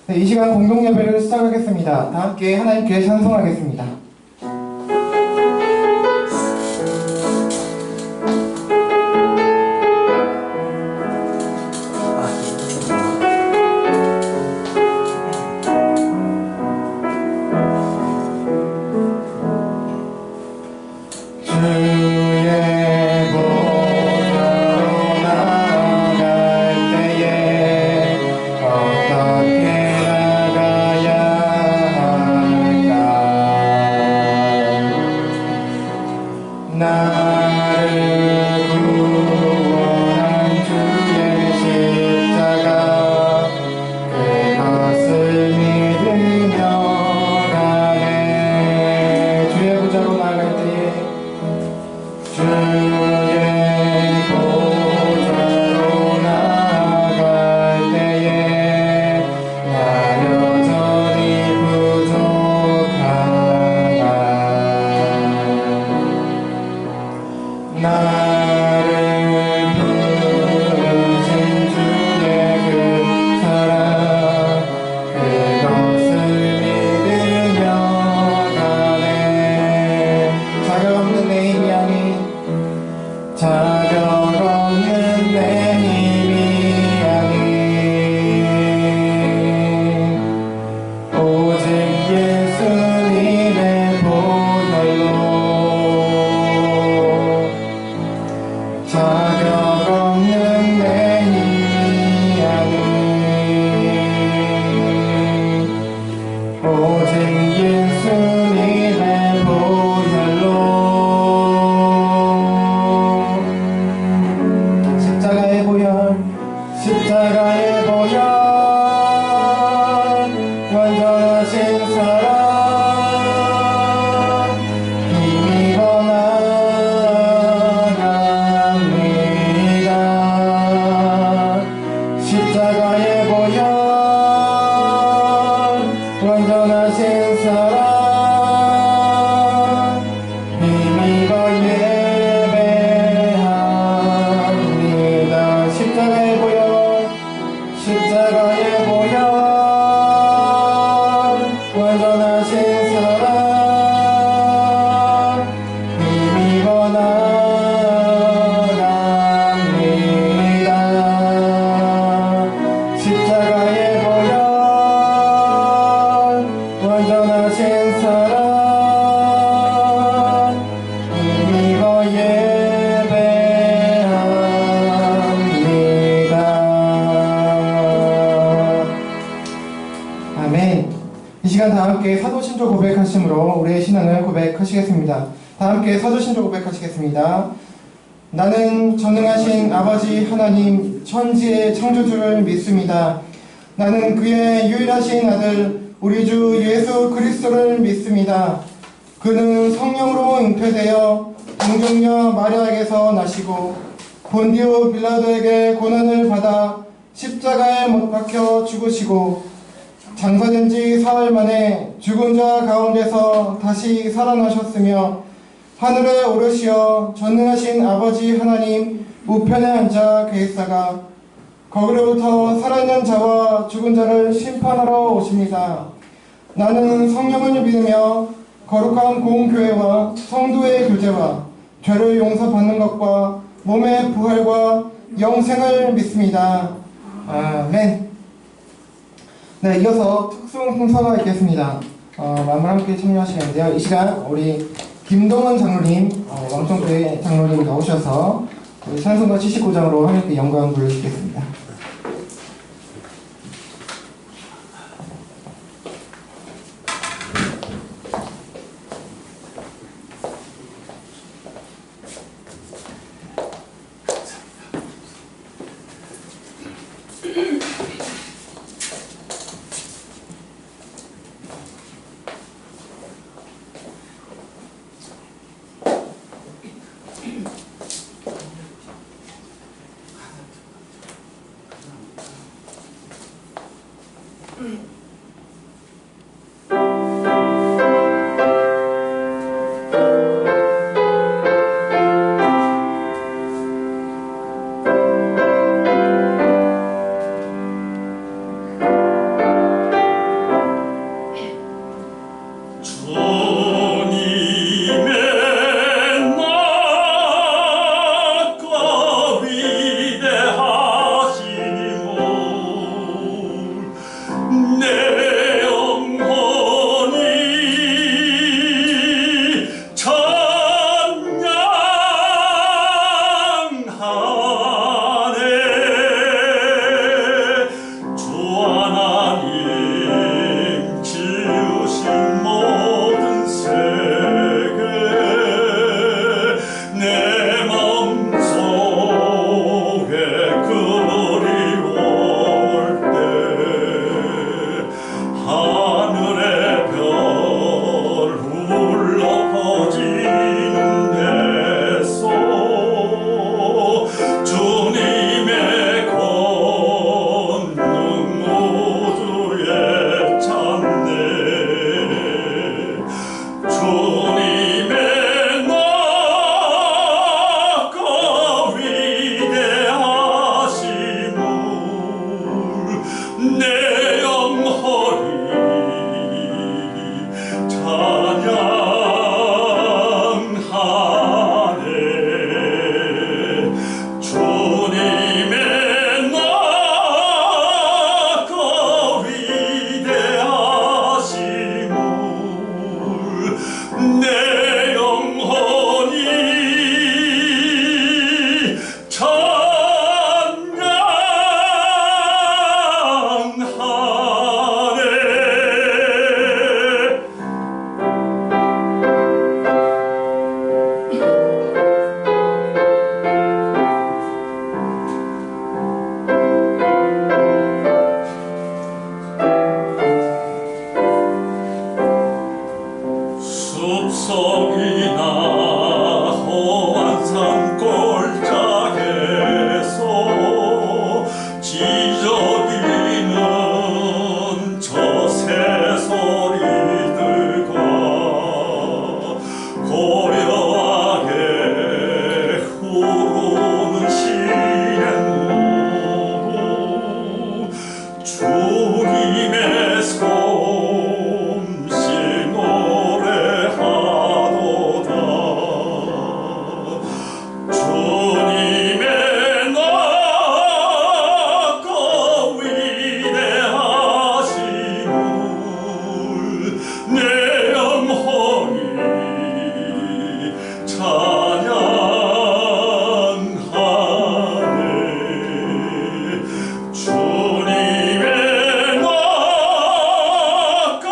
네, 이 시간 공동 예배를 시작하겠습니다. 다 함께 하나님께 찬송하겠습니다. 다 함께 사도신조 고백하심으로 우리의 신앙을 고백하시겠습니다. 다 함께 사도신조 고백하시겠습니다. 나는 전능하신 아버지 하나님 천지의 창조주를 믿습니다. 나는 그의 유일하신 아들 우리 주 예수 그리스도를 믿습니다. 그는 성령으로 잉태되어 동정녀 마리아에게서 나시고 본디오 빌라도에게 고난을 받아 십자가에 못 박혀 죽으시고 장사된 지 사흘 만에 죽은 자 가운데서 다시 살아나셨으며 하늘에 오르시어 전능하신 아버지 하나님 우편에 앉아 계시다가 거기로부터 살아있는 자와 죽은 자를 심판하러 오십니다. 나는 성령을 믿으며 거룩한 공교회와 성도의 교제와 죄를 용서받는 것과 몸의 부활과 영생을 믿습니다. 아멘. 네, 이어서 특송 순서가 있겠습니다. 마음을 함께 참여하시는데요. 이 시간 우리 김동원 장로님, 왕성교회 장로님 나오셔서 우리 찬송가 79장으로 함께 영광 부르시겠습니다. 내 영혼이 찬양하네. 주님의 나가 위대하심을 내 영혼이 숲속이나 험한 산 골짜기에서 지저귀는 저 새소리들과 고요하게 흐르는 시냇물 주님의 솜씨 노래하도다. 주님의 나가 위대하심을 내 영혼이 찬양하네. 주님의 나가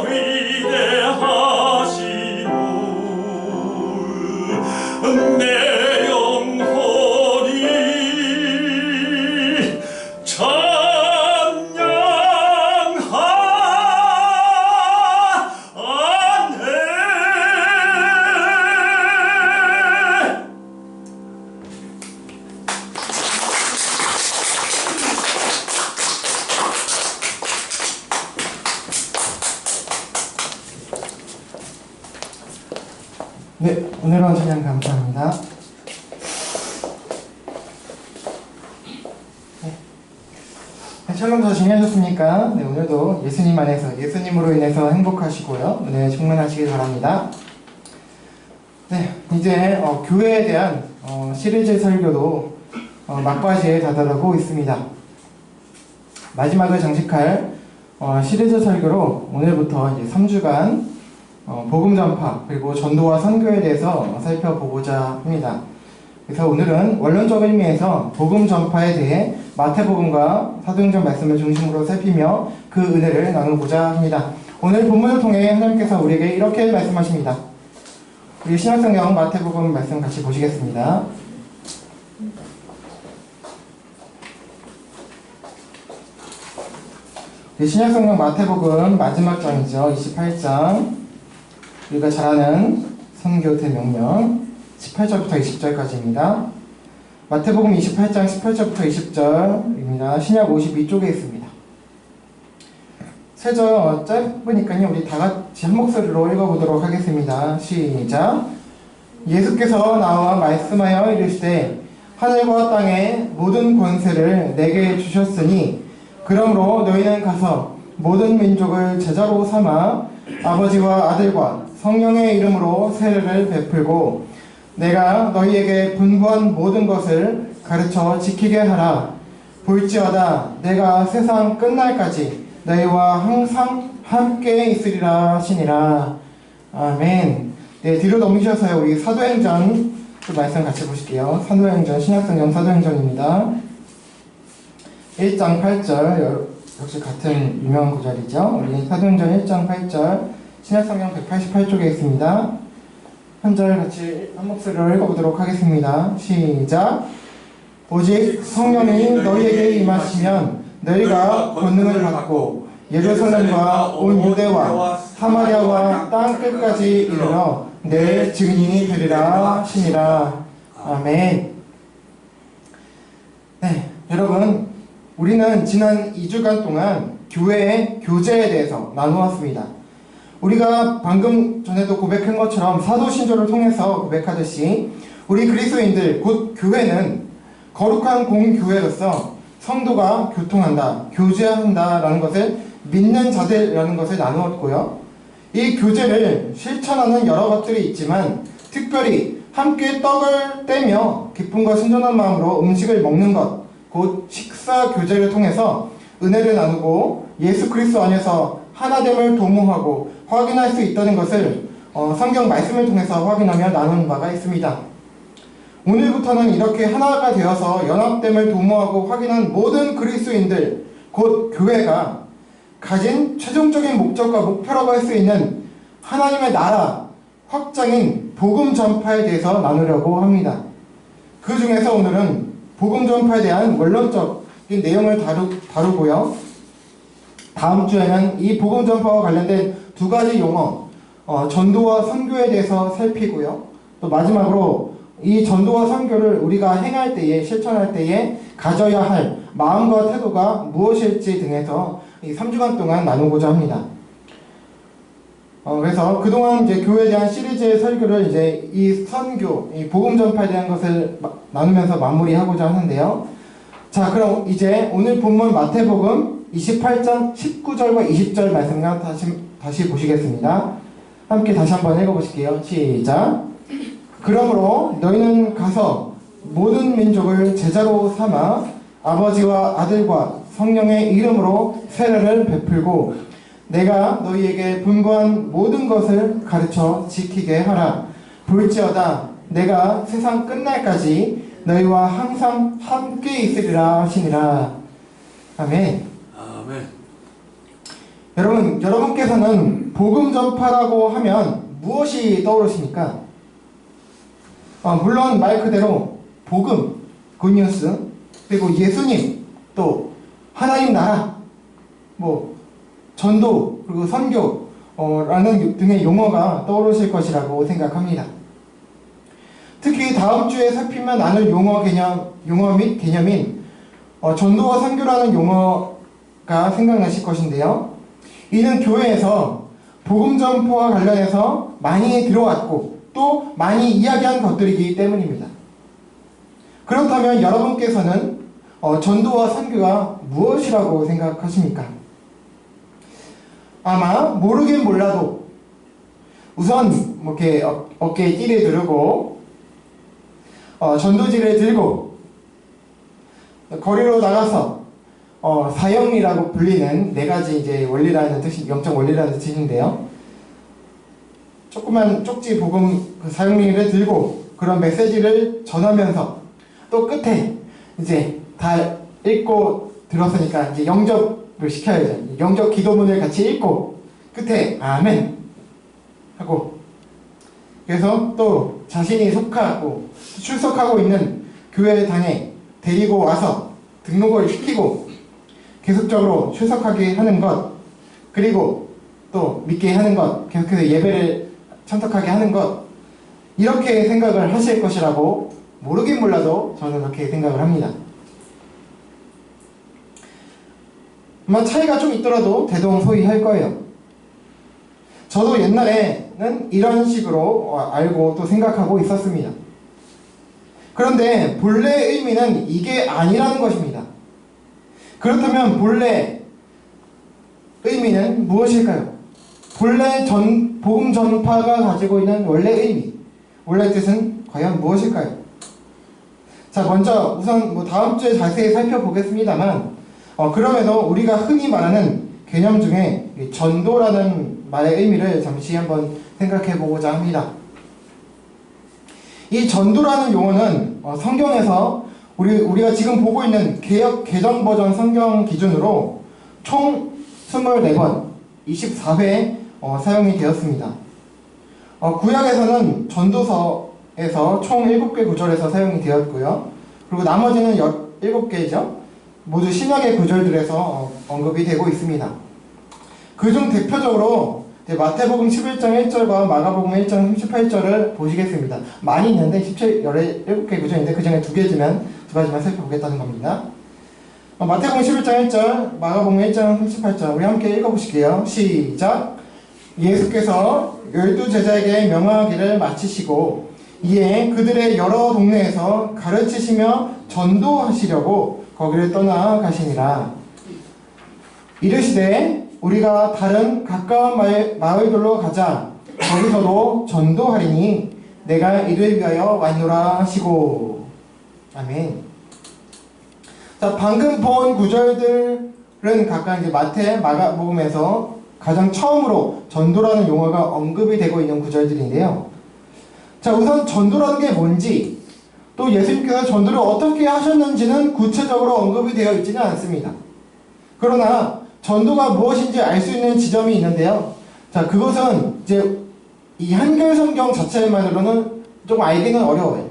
위대하심을 내 영혼이 찬양하네. 네, 오늘은 찬양 감사합니다. 네, 촬영 더 준비하셨습니까? 네, 오늘도 예수님 안에서 예수님으로 인해서 행복하시고요. 은혜에 충만하시길 바랍니다. 네, 이제 교회에 대한 시리즈 설교도 막바지에 다다르고 있습니다. 마지막을 장식할 시리즈 설교로 오늘부터 이제 3주간 복음 전파 그리고 전도와 선교에 대해서 살펴보고자 합니다. 그래서 오늘은 원론적 의미에서 복음 전파에 대해 마태복음과 사도행전 말씀을 중심으로 살피며 그 은혜를 나누고자 합니다. 오늘 본문을 통해 하나님께서 우리에게 이렇게 말씀하십니다. 우리 신약성경 마태복음 말씀 같이 보시겠습니다. 우리 신약성경 마태복음 마지막 장이죠. 28장. 우리가 잘 아는 선교 대명령 18절부터 20절까지입니다. 마태복음 28장 18절부터 20절입니다. 신약 52쪽에 있습니다. 세 절 짧으니까요. 우리 다 같이 한 목소리로 읽어보도록 하겠습니다. 시작. 예수께서 나와 말씀하여 이르시되 하늘과 땅의 모든 권세를 내게 주셨으니 그러므로 너희는 가서 모든 민족을 제자로 삼아 아버지와 아들과 성령의 이름으로 세례를 베풀고 내가 너희에게 분부한 모든 것을 가르쳐 지키게 하라. 볼지어다 내가 세상 끝날까지 너희와 항상 함께 있으리라 하시니라. 아멘. 네, 뒤로 넘기셔서요. 우리 사도행전 말씀 같이 보실게요. 사도행전 신약성경 사도행전입니다. 1장 8절 역시 같은 유명한 구절이죠. 우리 사도행전 1장 8절 신약성경 188쪽에 있습니다. 한 절 같이 한 목소리로 읽어보도록 하겠습니다. 시작. 오직 성령이 너희에게 임하시면 너희가 권능을 받고 예루살렘과 온 유대와 사마리아와 땅 끝까지 이르러 내 증인이 되리라 하시니라. 아멘. 네, 여러분 우리는 지난 2주간 동안 교회의 교제에 대해서 나누었습니다. 우리가 방금 전에도 고백한 것처럼 사도신조를 통해서 고백하듯이 우리 그리스도인들 곧 교회는 거룩한 공교회로서 성도가 교통한다, 교제한다라는 것을 믿는 자들이라는 것을 나누었고요. 이 교제를 실천하는 여러 것들이 있지만 특별히 함께 떡을 떼며 기쁨과 순전한 마음으로 음식을 먹는 것, 곧 식사 교제를 통해서 은혜를 나누고 예수 그리스도 안에서 하나됨을 도모하고 확인할 수 있다는 것을 성경 말씀을 통해서 확인하며 나눈 바가 있습니다. 오늘부터는 이렇게 하나가 되어서 연합됨을 도모하고 확인한 모든 그리스도인들, 곧 교회가 가진 최종적인 목적과 목표라고 할 수 있는 하나님의 나라 확장인 복음 전파에 대해서 나누려고 합니다. 그 중에서 오늘은 복음 전파에 대한 원론적인 내용을 다루고요. 다음 주에는 이 복음 전파와 관련된 두 가지 용어, 전도와 선교에 대해서 살피고요. 또 마지막으로 이 전도와 선교를 우리가 행할 때에, 실천할 때에 가져야 할 마음과 태도가 무엇일지 등에서 이 3주간 동안 나누고자 합니다. 그래서 그동안 이제 교회에 대한 시리즈의 설교를 이제 이 선교, 이 복음 전파에 대한 것을 나누면서 마무리하고자 하는데요. 자, 그럼 이제 오늘 본문 마태복음 28장 19절과 20절 말씀을 다시 보시겠습니다. 함께 다시 한번 읽어보실게요. 시작. 그러므로 너희는 가서 모든 민족을 제자로 삼아 아버지와 아들과 성령의 이름으로 세례를 베풀고 내가 너희에게 분부한 모든 것을 가르쳐 지키게 하라. 볼지어다 내가 세상 끝날까지 너희와 항상 함께 있으리라 하시니라. 아멘. 아멘. 여러분, 여러분께서는 복음 전파라고 하면 무엇이 떠오르십니까? 물론 말 그대로 복음, 굿뉴스, 그리고 예수님, 또 하나님 나라, 전도, 그리고 선교 라는 등의 용어가 떠오르실 것이라고 생각합니다. 특히 다음 주에 살피면 나눌 용어 및 개념인 전도와 선교라는 용어가 생각나실 것인데요. 이는 교회에서 복음 전파와 관련해서 많이 들어왔고 또 많이 이야기한 것들이기 때문입니다. 그렇다면 여러분께서는 전도와 선교가 무엇이라고 생각하십니까? 아마 모르긴 몰라도 우선 이렇게 어깨에 띠를 두르고 전도지를 들고 거리로 나가서 사형리라고 불리는 네 가지 이제 원리라는 뜻이, 영적 원리라는 뜻인데요. 조그만 쪽지 복음 사형리를 들고 그런 메시지를 전하면서 또 끝에 이제 다 읽고 들었으니까 이제 영접을 시켜야죠. 영접 기도문을 같이 읽고 끝에 아멘 하고, 그래서 또 자신이 속하고 출석하고 있는 교회당에 데리고 와서 등록을 시키고 계속적으로 출석하게 하는 것, 그리고 또 믿게 하는 것, 계속해서 예배를 참석하게 하는 것, 이렇게 생각을 하실 것이라고 모르긴 몰라도 저는 그렇게 생각을 합니다. 아마 차이가 좀 있더라도 대동소이할 거예요. 저도 옛날에는 이런 식으로 알고 또 생각하고 있었습니다. 그런데 본래의 의미는 이게 아니라는 것입니다. 그렇다면 본래 의미는 무엇일까요? 본래 복음 전파가 가지고 있는 원래 의미, 원래 뜻은 과연 무엇일까요? 자, 먼저 우선 다음 주에 자세히 살펴보겠습니다만 그럼에도 우리가 흔히 말하는 개념 중에 전도라는 말의 의미를 잠시 한번 생각해 보고자 합니다. 이 전도라는 용어는 성경에서 우리가 지금 보고 있는 개역 개정 버전 성경 기준으로 총 24번, 24회 사용이 되었습니다. 구약에서는 전도서에서 총 7개 구절에서 사용이 되었고요. 그리고 나머지는 7개죠. 모두 신약의 구절들에서 언급이 되고 있습니다. 그중 대표적으로 마태복음 11장 1절과 마가복음 1장 38절을 보시겠습니다. 많이 있는데 17개 구절인데 그 중에 2가지만 살펴보겠다는 겁니다. 마태복음 11장 1절, 마가복음 1장 38절 우리 함께 읽어보실게요. 시작! 예수께서 12제자에게 명하기를 마치시고 이에 그들의 여러 동네에서 가르치시며 전도하시려고 거기를 떠나가시니라. 이르시되 우리가 다른 가까운 마을들로 가자. 거기서도 전도하리니 내가 이를 위하여 왔노라 하시고. 아멘. 자, 방금 본 구절들은 각각 이제 마태, 마가복음에서 가장 처음으로 전도라는 용어가 언급이 되고 있는 구절들인데요. 자, 우선 전도라는 게 뭔지, 또 예수님께서 전도를 어떻게 하셨는지는 구체적으로 언급이 되어 있지는 않습니다. 그러나 전도가 무엇인지 알 수 있는 지점이 있는데요. 자, 그것은 이제 이 한글 성경 자체만으로는 좀 알기는 어려워요.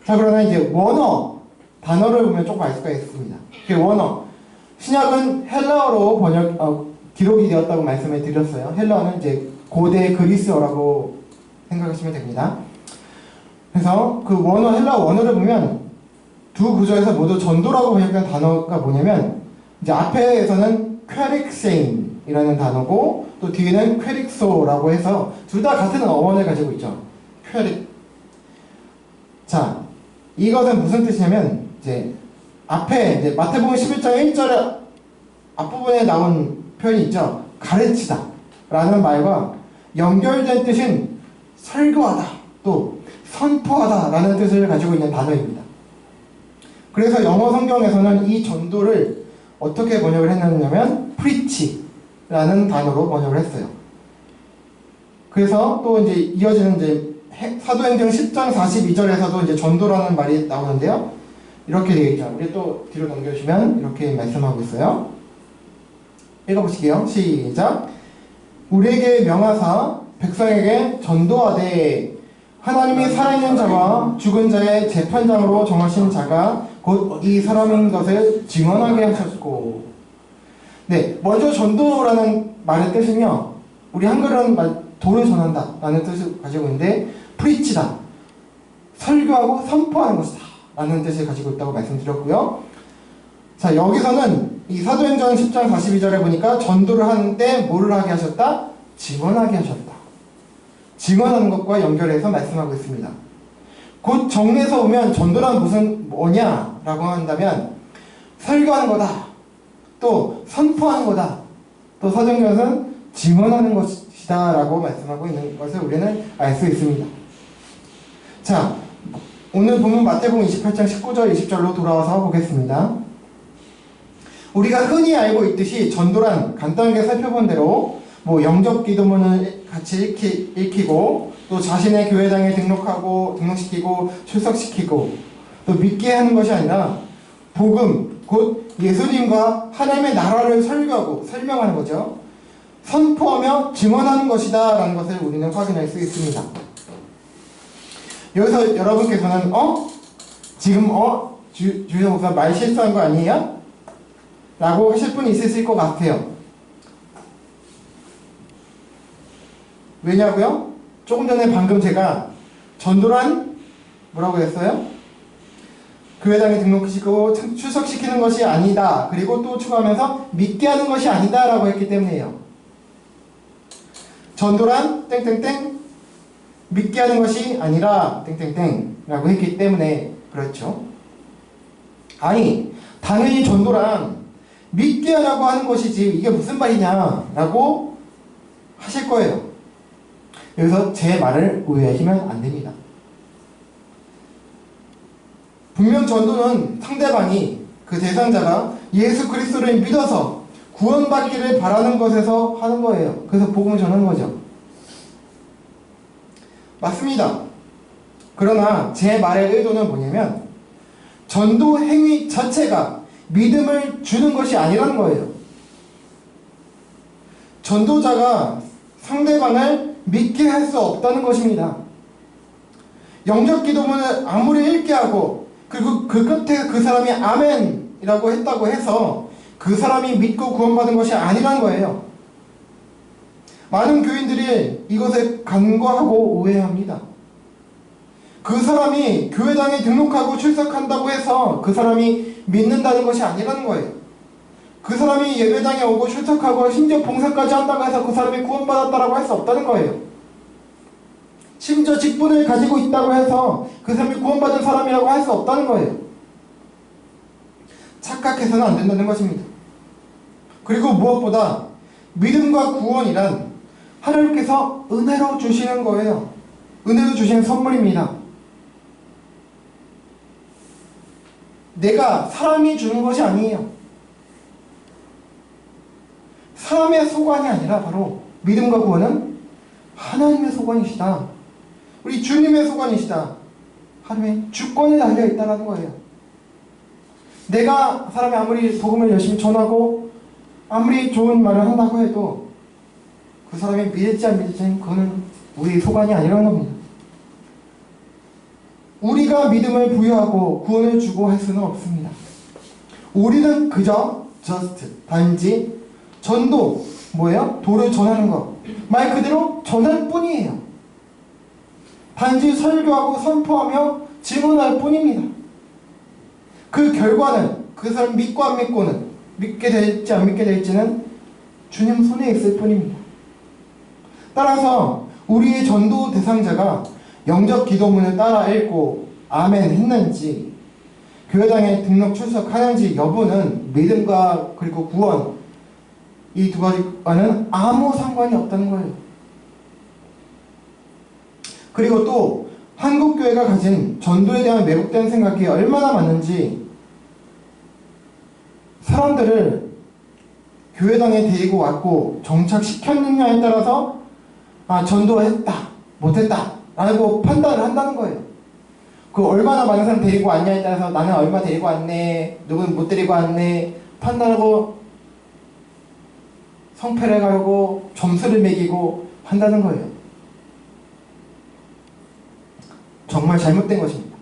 자, 그러나 이제 원어 단어를 보면 조금 알 수가 있습니다. 그 원어, 신약은 헬라어로 기록이 되었다고 말씀을 드렸어요. 헬라어는 이제 고대 그리스어라고 생각하시면 됩니다. 그래서 그 원어, 헬라어 원어를 보면 두 구절에서 모두 전도라고 번역된 단어가 뭐냐면, 이제 앞에서는 퀘릭세인이라는 단어고 또 뒤에는 퀘릭소라고 해서 둘 다 같은 어원을 가지고 있죠. 퀘릭. 자, 이것은 무슨 뜻이냐면, 이제 앞에 이제 마태복음 11장 1절에 앞부분에 나온 표현이 있죠. 가르치다 라는 말과 연결된 뜻인 설교하다, 또 선포하다 라는 뜻을 가지고 있는 단어입니다. 그래서 영어 성경에서는 이 전도를 어떻게 번역을 했냐면 preach라는 단어로 번역을 했어요. 그래서 또 이제 이어지는 이제 사도행전 10장 42절에서도 이제 전도라는 말이 나오는데요. 이렇게 되어 있죠. 우리 또 뒤로 넘겨주시면 이렇게 말씀하고 있어요. 읽어보실게요. 시작. 우리에게 명하사 백성에게 전도하되 하나님이 살아있는 자와 죽은 자의 재판장으로 정하신 자가 곧 이 사람인 것을 증언하게 하셨고. 네, 먼저 전도라는 말의 뜻은요, 우리 한글은 도를 전한다 라는 뜻을 가지고 있는데, 프리치다, 설교하고 선포하는 것이다 라는 뜻을 가지고 있다고 말씀드렸고요. 자, 여기서는 이 사도행전 10장 42절에 보니까 전도를 하는데 뭐를 하게 하셨다? 증언하게 하셨다. 증언하는 것과 연결해서 말씀하고 있습니다. 곧 정리해서 보면 전도란 뭐냐라고 한다면 설교하는 거다, 또 선포하는 거다, 또 사도행전은 증언하는 것이다 라고 말씀하고 있는 것을 우리는 알 수 있습니다. 자, 오늘 본문 마태복음 28장 19절 20절로 돌아와서 보겠습니다. 우리가 흔히 알고 있듯이 전도란 간단하게 살펴본 대로 뭐 영접 기도문을 같이 읽히고 또 자신의 교회당에 등록시키고 출석시키고 또 믿게 하는 것이 아니라 복음, 곧 예수님과 하나님의 나라를 설교하고 설명하는 거죠. 선포하며 증언하는 것이다 라는 것을 우리는 확인할 수 있습니다. 여기서 여러분께서는 지금 주유성 목사 말 실수한 거 아니에요? 라고 하실 분이 있으실 것 같아요. 왜냐고요? 조금 전에 방금 제가 전도란 뭐라고 했어요? 교회당에 등록시키고 출석시키는 것이 아니다. 그리고 또 추가하면서 믿게 하는 것이 아니다 라고 했기 때문이에요. 전도란 땡땡땡 믿게 하는 것이 아니라 땡땡땡 라고 했기 때문에 그렇죠. 아니, 당연히 전도란 믿게 하라고 하는 것이지 이게 무슨 말이냐 라고 하실 거예요. 여기서 제 말을 오해하시면 안 됩니다. 분명 전도는 상대방이, 그 대상자가 예수 그리스도를 믿어서 구원받기를 바라는 것에서 하는 거예요. 그래서 복음을 전하는 거죠. 맞습니다. 그러나 제 말의 의도는 뭐냐면 전도 행위 자체가 믿음을 주는 것이 아니라는 거예요. 전도자가 상대방을 믿게 할 수 없다는 것입니다. 영접 기도문을 아무리 읽게 하고 그리고 그 끝에 그 사람이 아멘이라고 했다고 해서 그 사람이 믿고 구원받은 것이 아니라는 거예요. 많은 교인들이 이것에 간과하고 오해합니다. 그 사람이 교회당에 등록하고 출석한다고 해서 그 사람이 믿는다는 것이 아니라는 거예요. 그 사람이 예배당에 오고 출석하고 심지어 봉사까지 한다고 해서 그 사람이 구원받았다라고 할 수 없다는 거예요. 심지어 직분을 가지고 있다고 해서 그 사람이 구원받은 사람이라고 할 수 없다는 거예요. 착각해서는 안 된다는 것입니다. 그리고 무엇보다 믿음과 구원이란 하나님께서 은혜로 주시는 거예요. 은혜로 주시는 선물입니다. 내가 사람이 주는 것이 아니에요. 사람의 소관이 아니라 바로 믿음과 구원은 하나님의 소관이시다. 우리 주님의 소관이시다. 하나님의 주권에 달려있다는 거예요. 내가 사람이 아무리 복음을 열심히 전하고 아무리 좋은 말을 한다고 해도 그 사람이 믿을지 안 믿을지는 그거는 우리 소관이 아니라는 겁니다. 우리가 믿음을 부여하고 구원을 주고 할 수는 없습니다. 우리는 그저 단지 전도, 뭐예요? 도를 전하는 것. 말 그대로 전할 뿐이에요. 단지 설교하고 선포하며 증언할 뿐입니다. 그 결과는 그 사람 믿고 안 믿고는, 믿게 될지 안 믿게 될지는 주님 손에 있을 뿐입니다. 따라서 우리의 전도 대상자가 영접 기도문을 따라 읽고 아멘 했는지, 교회당에 등록 출석하는지 여부는 믿음과 그리고 구원, 이 두 가지와는 아무 상관이 없다는 거예요. 그리고 또 한국교회가 가진 전도에 대한 왜곡된 생각이 얼마나 많은지, 사람들을 교회당에 데리고 왔고 정착시켰느냐에 따라서 전도했다, 못했다 라고 판단을 한다는 거예요. 그 얼마나 많은 사람 데리고 왔냐에 따라서 나는 얼마 데리고 왔네, 누구는 못 데리고 왔네 판단하고 성패를 가고 점수를 매기고 한다는 거예요. 정말 잘못된 것입니다.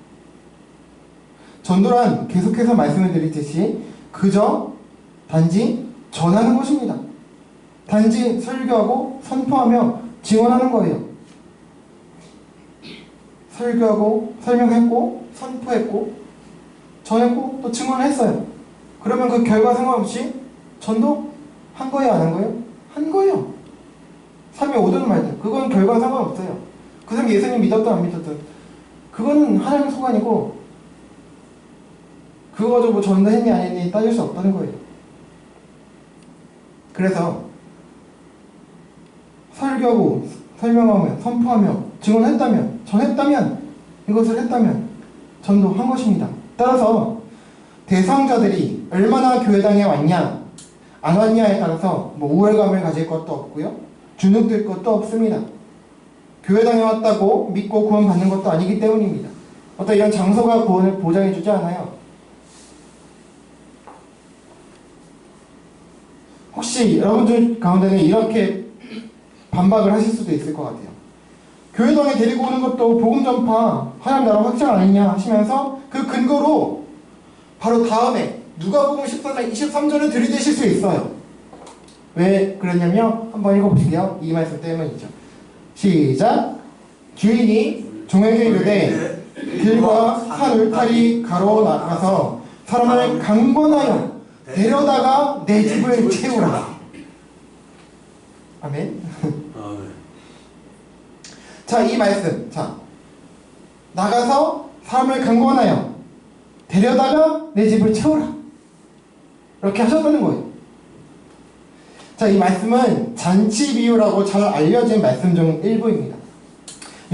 전도란 계속해서 말씀을 드리듯이 그저 단지 전하는 것입니다. 단지 설교하고 선포하며 증언하는 거예요. 설교하고 설명했고 선포했고 전했고 또 증언했어요. 그러면 그 결과 상관없이 전도 한 거예요, 안 한 거예요? 한 거예요. 삶에 오든 말든 그건 결과 상관없어요. 그 사람이 예수님 믿었든 안 믿었든 그거는 하나님의 소관이고, 그거 가지고 뭐 전도했니 안 했니 따질 수 없다는 거예요. 그래서 설교하고 설명하며 선포하며 증언했다면, 전했다면, 이것을 했다면 전도한 것입니다. 따라서 대상자들이 얼마나 교회당에 왔냐 안 왔냐에 따라서 뭐 우월감을 가질 것도 없고요, 주눅들 것도 없습니다. 교회당에 왔다고 믿고 구원 받는 것도 아니기 때문입니다. 어떤 이런 장소가 구원을 보장해주지 않아요. 혹시 여러분들 가운데는 이렇게 반박을 하실 수도 있을 것 같아요. 교회당에 데리고 오는 것도 복음 전파, 하나님 나라 확장 아니냐 하시면서 그 근거로 바로 다음에 누가복음 14장 23절을 들이대실 수 있어요. 왜 그랬냐면 한번 읽어보실게요. 이 말씀 때문이죠. 시작. 주인이 종에게 이르되 길과 산 울타리 가로 나가서 사람을 강권하여 데려다가 내 집을 채우라. 아멘. 자, 이 말씀. 자, 나가서 사람을 강권하여 데려다가 내 집을 채우라. 이렇게 하셨다는 거예요. 자, 이 말씀은 잔치 비유라고 잘 알려진 말씀 중 일부입니다.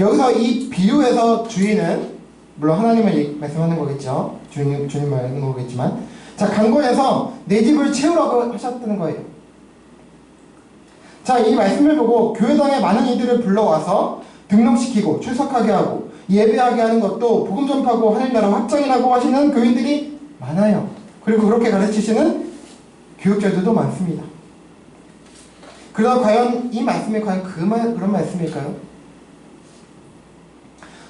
여기서 이 비유에서 주인은 물론 하나님을 말씀하는 거겠죠. 주님 말하는 거겠지만, 자, 강권해서 내 집을 채우라고 하셨다는 거예요. 자, 이 말씀을 보고 교회당에 많은 이들을 불러와서 등록시키고 출석하게 하고 예배하게 하는 것도 복음 전파고 하나님 나라 확장이라고 하시는 교인들이 많아요. 그리고 그렇게 가르치시는 교육자들도 많습니다. 그러나 과연 이 말씀이 과연 그런 말씀일까요?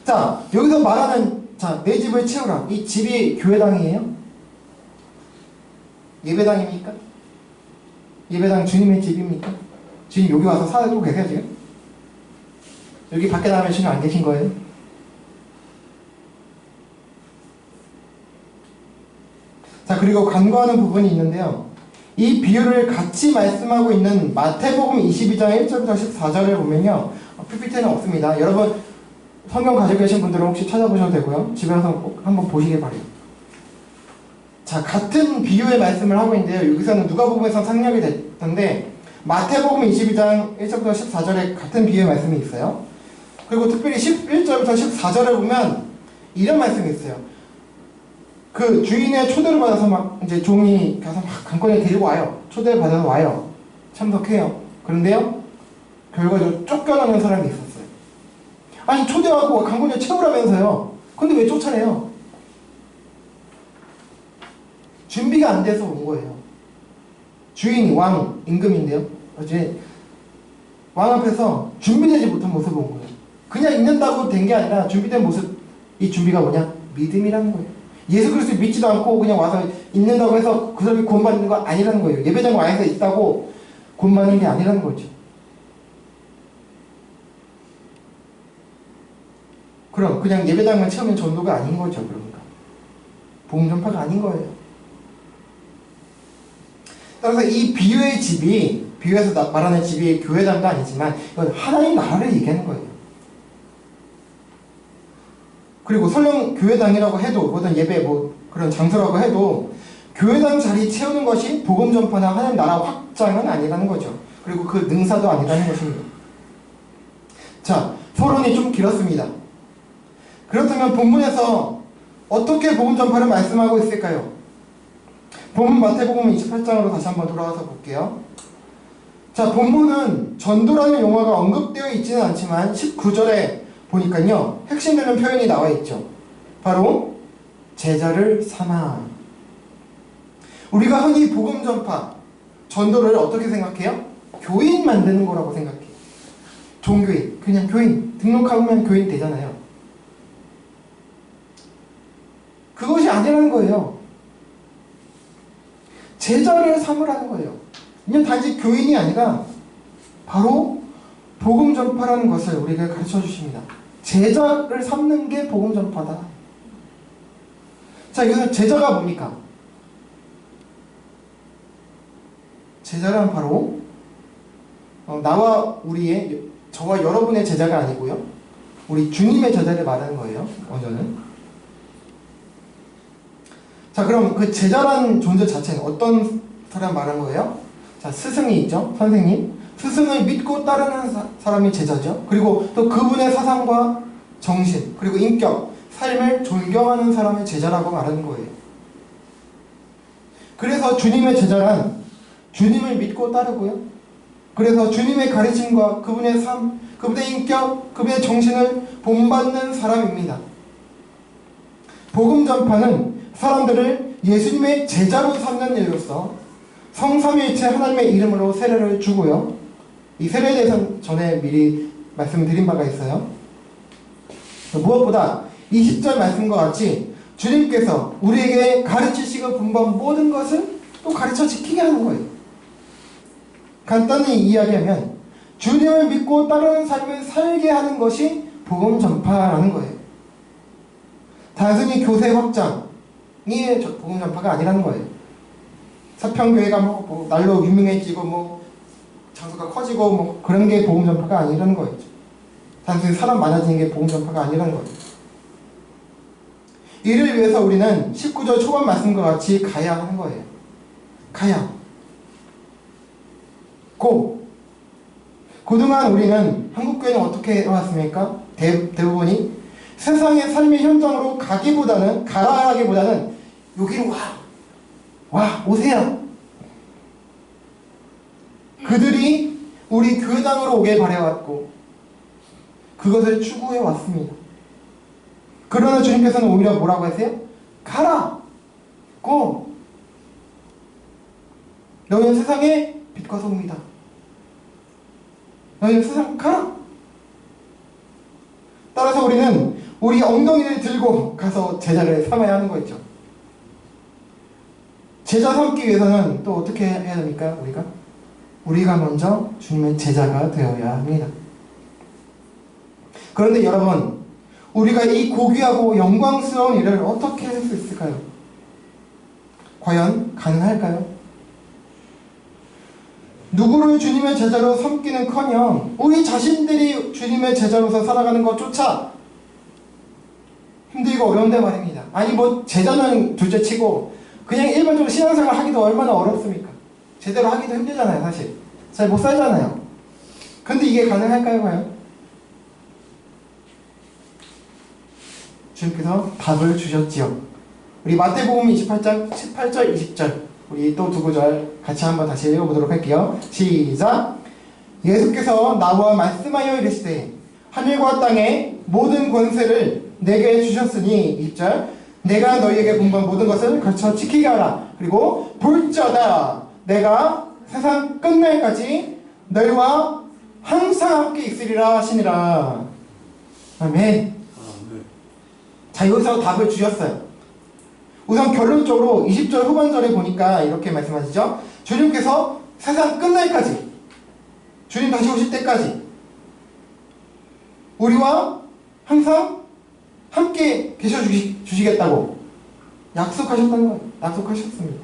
자, 여기서 말하는 내 집을 채우라. 이 집이 교회당이에요? 예배당입니까? 예배당 주님의 집입니까? 주님 여기 와서 살고 계세요 지금? 여기 밖에 나가면 주님 안 계신 거예요? 자, 그리고 간과하는 부분이 있는데요. 이 비유를 같이 말씀하고 있는 마태복음 22장 1절부터 14절을 보면요, PPT는 없습니다. 여러분 성경 가지고 계신 분들은 혹시 찾아보셔도 되고요, 집에 가서 꼭 한번 보시길 바래요. 자, 같은 비유의 말씀을 하고 있는데요. 여기서는 누가복음에서 상략이 됐던데 마태복음 22장 1절부터 14절에 같은 비유의 말씀이 있어요. 그리고 특별히 11절부터 14절에 보면 이런 말씀이 있어요. 그 주인의 초대를 받아서 막 이제 종이 가서 막 강권에 데리고 와요. 초대를 받아서 와요. 참석해요. 그런데요, 결과적으로 쫓겨나는 사람이 있었어요. 아니, 초대하고 강권에 채우라면서요. 근데 왜 쫓아내요? 준비가 안 돼서 온 거예요. 주인이 왕 임금인데요. 어제 왕 앞에서 준비되지 못한 모습을 온 거예요. 그냥 있는다고 된 게 아니라 준비된 모습, 이 준비가 뭐냐? 믿음이라는 거예요. 예수 그리스도 믿지도 않고 그냥 와서 있는다고 해서 그 사람이 구원받는 거 아니라는 거예요. 예배당 안에서 있다고 구원받는 게 아니라는 거죠. 그럼 그냥 예배당만 채우면 전도가 아닌 거죠. 그러니까 복음 전파가 아닌 거예요. 따라서 이 비유의 집이, 비유에서 말하는 집이 교회당도 아니지만 이건 하나님 나라를 얘기하는 거예요. 그리고 설령 교회당이라고 해도, 어떤 예배 그런 장소라고 해도 교회당 자리 채우는 것이 복음 전파나 하나님 나라 확장은 아니라는 거죠. 그리고 그 능사도 아니라는 것입니다. 자, 서론이 좀 길었습니다. 그렇다면 본문에서 어떻게 복음 전파를 말씀하고 있을까요? 본문 마태복음 28장으로 다시 한번 돌아가서 볼게요. 자, 본문은 전도라는 용어가 언급되어 있지는 않지만 19절에 보니까요, 핵심되는 표현이 나와 있죠. 바로 제자를 삼아. 우리가 흔히 복음 전파, 전도를 어떻게 생각해요? 교인 만드는 거라고 생각해요. 종교인, 그냥 교인, 등록하면 교인 되잖아요. 그것이 아니라는 거예요. 제자를 삼으라는 거예요. 그냥 단지 교인이 아니라 바로 복음 전파라는 것을 우리에게 가르쳐 주십니다. 제자를 삼는 게 복음 전파다. 자, 여기서 제자가 뭡니까? 제자란 바로 나와 우리의, 저와 여러분의 제자가 아니고요, 우리 주님의 제자를 말하는 거예요. 먼저는. 자, 그럼 그 제자라는 존재 자체는 어떤 사람 말하는 거예요? 자, 스승이 있죠. 선생님. 스승을 믿고 따르는 사람이 제자죠. 그리고 또 그분의 사상과 정신, 그리고 인격, 삶을 존경하는 사람을 제자라고 말하는 거예요. 그래서 주님의 제자란 주님을 믿고 따르고요, 그래서 주님의 가르침과 그분의 삶, 그분의 인격, 그분의 정신을 본받는 사람입니다. 복음 전파는 사람들을 예수님의 제자로 삼는 일로서 성삼위일체 하나님의 이름으로 세례를 주고요, 이 세례에 대해서는 전에 미리 말씀드린 바가 있어요. 무엇보다 20절 말씀과 같이 주님께서 우리에게 가르치시고 분ban 모든 것을 또 가르쳐 지키게 하는 거예요. 간단히 이야기하면 주님을 믿고 따르는 삶을 살게 하는 것이 복음 전파라는 거예요. 단순히 교세 확장이 복음 전파가 아니라는 거예요. 서평교회가 뭐 날로 유명해지고 뭐 장소가 커지고 뭐 그런 게 복음 전파가 아니라는 거예요. 단순히 사람 많아지는 게 복음 전파가 아니라는 거예요. 이를 위해서 우리는 19절 초반 말씀과 같이 가야 하는 거예요. 가야. 그동안 우리는 한국교회는 어떻게 해왔습니까? 대부분이 세상의 삶의 현장으로 가라하기보다는 여기로 오세요. 그들이 우리 교회당으로 오길 바래왔고 그것을 추구해 왔습니다. 그러나 주님께서는 오히려 뭐라고 하세요? 가라! 너희는 세상의 빛과 소금이다. 너희는 세상 가라! 따라서 우리는 우리 엉덩이를 들고 가서 제자를 삼아야 하는 거죠. 제자 삼기 위해서는 또 어떻게 해야 됩니까? 우리가 먼저 주님의 제자가 되어야 합니다. 그런데 여러분, 우리가 이 고귀하고 영광스러운 일을 어떻게 할 수 있을까요? 과연 가능할까요? 누구를 주님의 제자로 삼기는커녕 우리 자신들이 주님의 제자로서 살아가는 것조차 힘들고 어려운데 말입니다. 아니 제자는 둘째치고 그냥 일반적으로 신앙생활 하기도 얼마나 어렵습니까? 제대로 하기도 힘들잖아요, 사실. 잘 못 살잖아요. 근데 이게 가능할까요, 과연? 주님께서 답을 주셨지요. 우리 마태복음 28장 18절 20절 우리 또 두 구절 같이 한번 다시 읽어보도록 할게요. 시작! 예수께서 나와 말씀하여 이르시되 하늘과 땅의 모든 권세를 내게 주셨으니 20절 내가 너희에게 분부한 모든 것을 거쳐 지키게 하라. 그리고 볼지어다 내가 세상 끝날까지 너희와 항상 함께 있으리라 하시니라. 아멘. 자, 여기서 답을 주셨어요. 우선 결론적으로 20절 후반절에 보니까 이렇게 말씀하시죠. 주님께서 세상 끝날까지, 주님 다시 오실 때까지 우리와 항상 함께 계셔주시겠다고 약속하셨다는 거예요. 약속하셨습니다.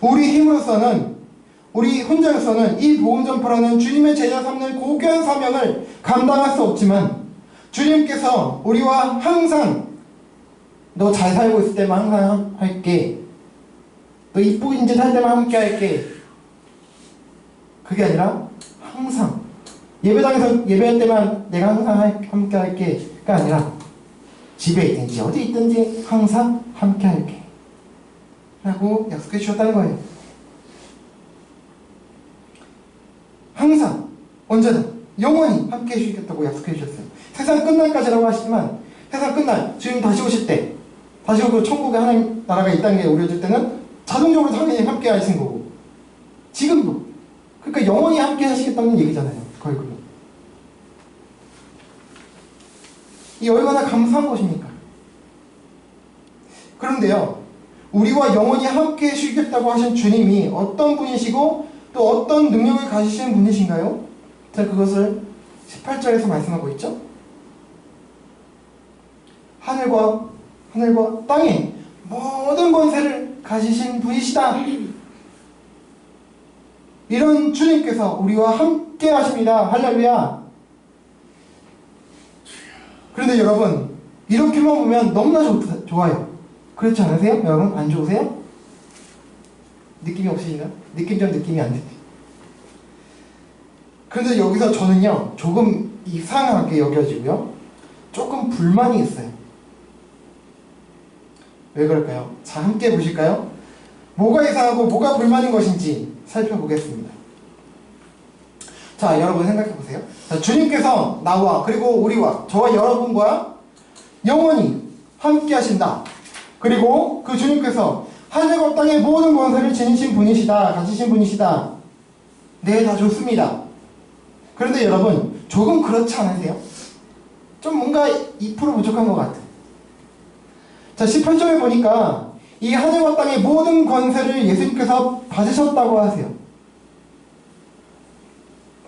우리 힘으로서는, 우리 혼자로서는 이 복음 전파라는 주님의 제자 삼는 고귀한 사명을 감당할 수 없지만 주님께서 우리와 항상 너 잘 살고 있을 때만 항상 할게, 너 이쁜 짓 할 때만 함께 할게, 그게 아니라 항상 예배당에서 예배할 때만 내가 항상 함께 할게가 아니라 집에 있든지 어디 있든지 항상 함께 할게 라고 약속해 주셨다는 거예요. 항상 언제나 영원히 함께 해주시겠다고 약속해 주셨어요. 세상 끝날까지라고 하시지만 세상 끝날, 주님 다시 오실 때, 다시 오고 천국에 하나님 나라가 있다는 게 우려질 때는 자동적으로 당연히 함께 하신 거고 지금도 그러니까 영원히 함께 하시겠다는 얘기잖아요. 거의 그거. 이 얼마나 감사한 것입니까? 그런데요, 우리와 영원히 함께 해주시겠다고 하신 주님이 어떤 분이시고 또 어떤 능력을 가지신 분이신가요? 자, 그것을 18절에서 말씀하고 있죠. 하늘과 땅에 모든 권세를 가지신 분이시다. 이런 주님께서 우리와 함께 하십니다. 할렐루야. 그런데 여러분, 이렇게만 보면 너무나 좋아요. 그렇지 않으세요? 여러분, 안 좋으세요? 느낌이 없으신가요? 느낌이 안 드세요? 그런데 여기서 저는요, 조금 이상하게 여겨지고요, 조금 불만이 있어요. 왜 그럴까요? 자, 함께 보실까요? 뭐가 이상하고 뭐가 불만인 것인지 살펴보겠습니다. 자, 여러분 생각해 보세요. 자, 주님께서 나와 그리고 우리와 저와 여러분과 영원히 함께 하신다. 그리고 그 주님께서 하늘과 땅의 모든 권세를 지니신 분이시다. 가지신 분이시다. 네, 다 좋습니다. 그런데 여러분, 조금 그렇지 않으세요? 좀 뭔가 2% 부족한 것 같아요. 자, 18절에 보니까 이 하늘과 땅의 모든 권세를 예수님께서 받으셨다고 하세요.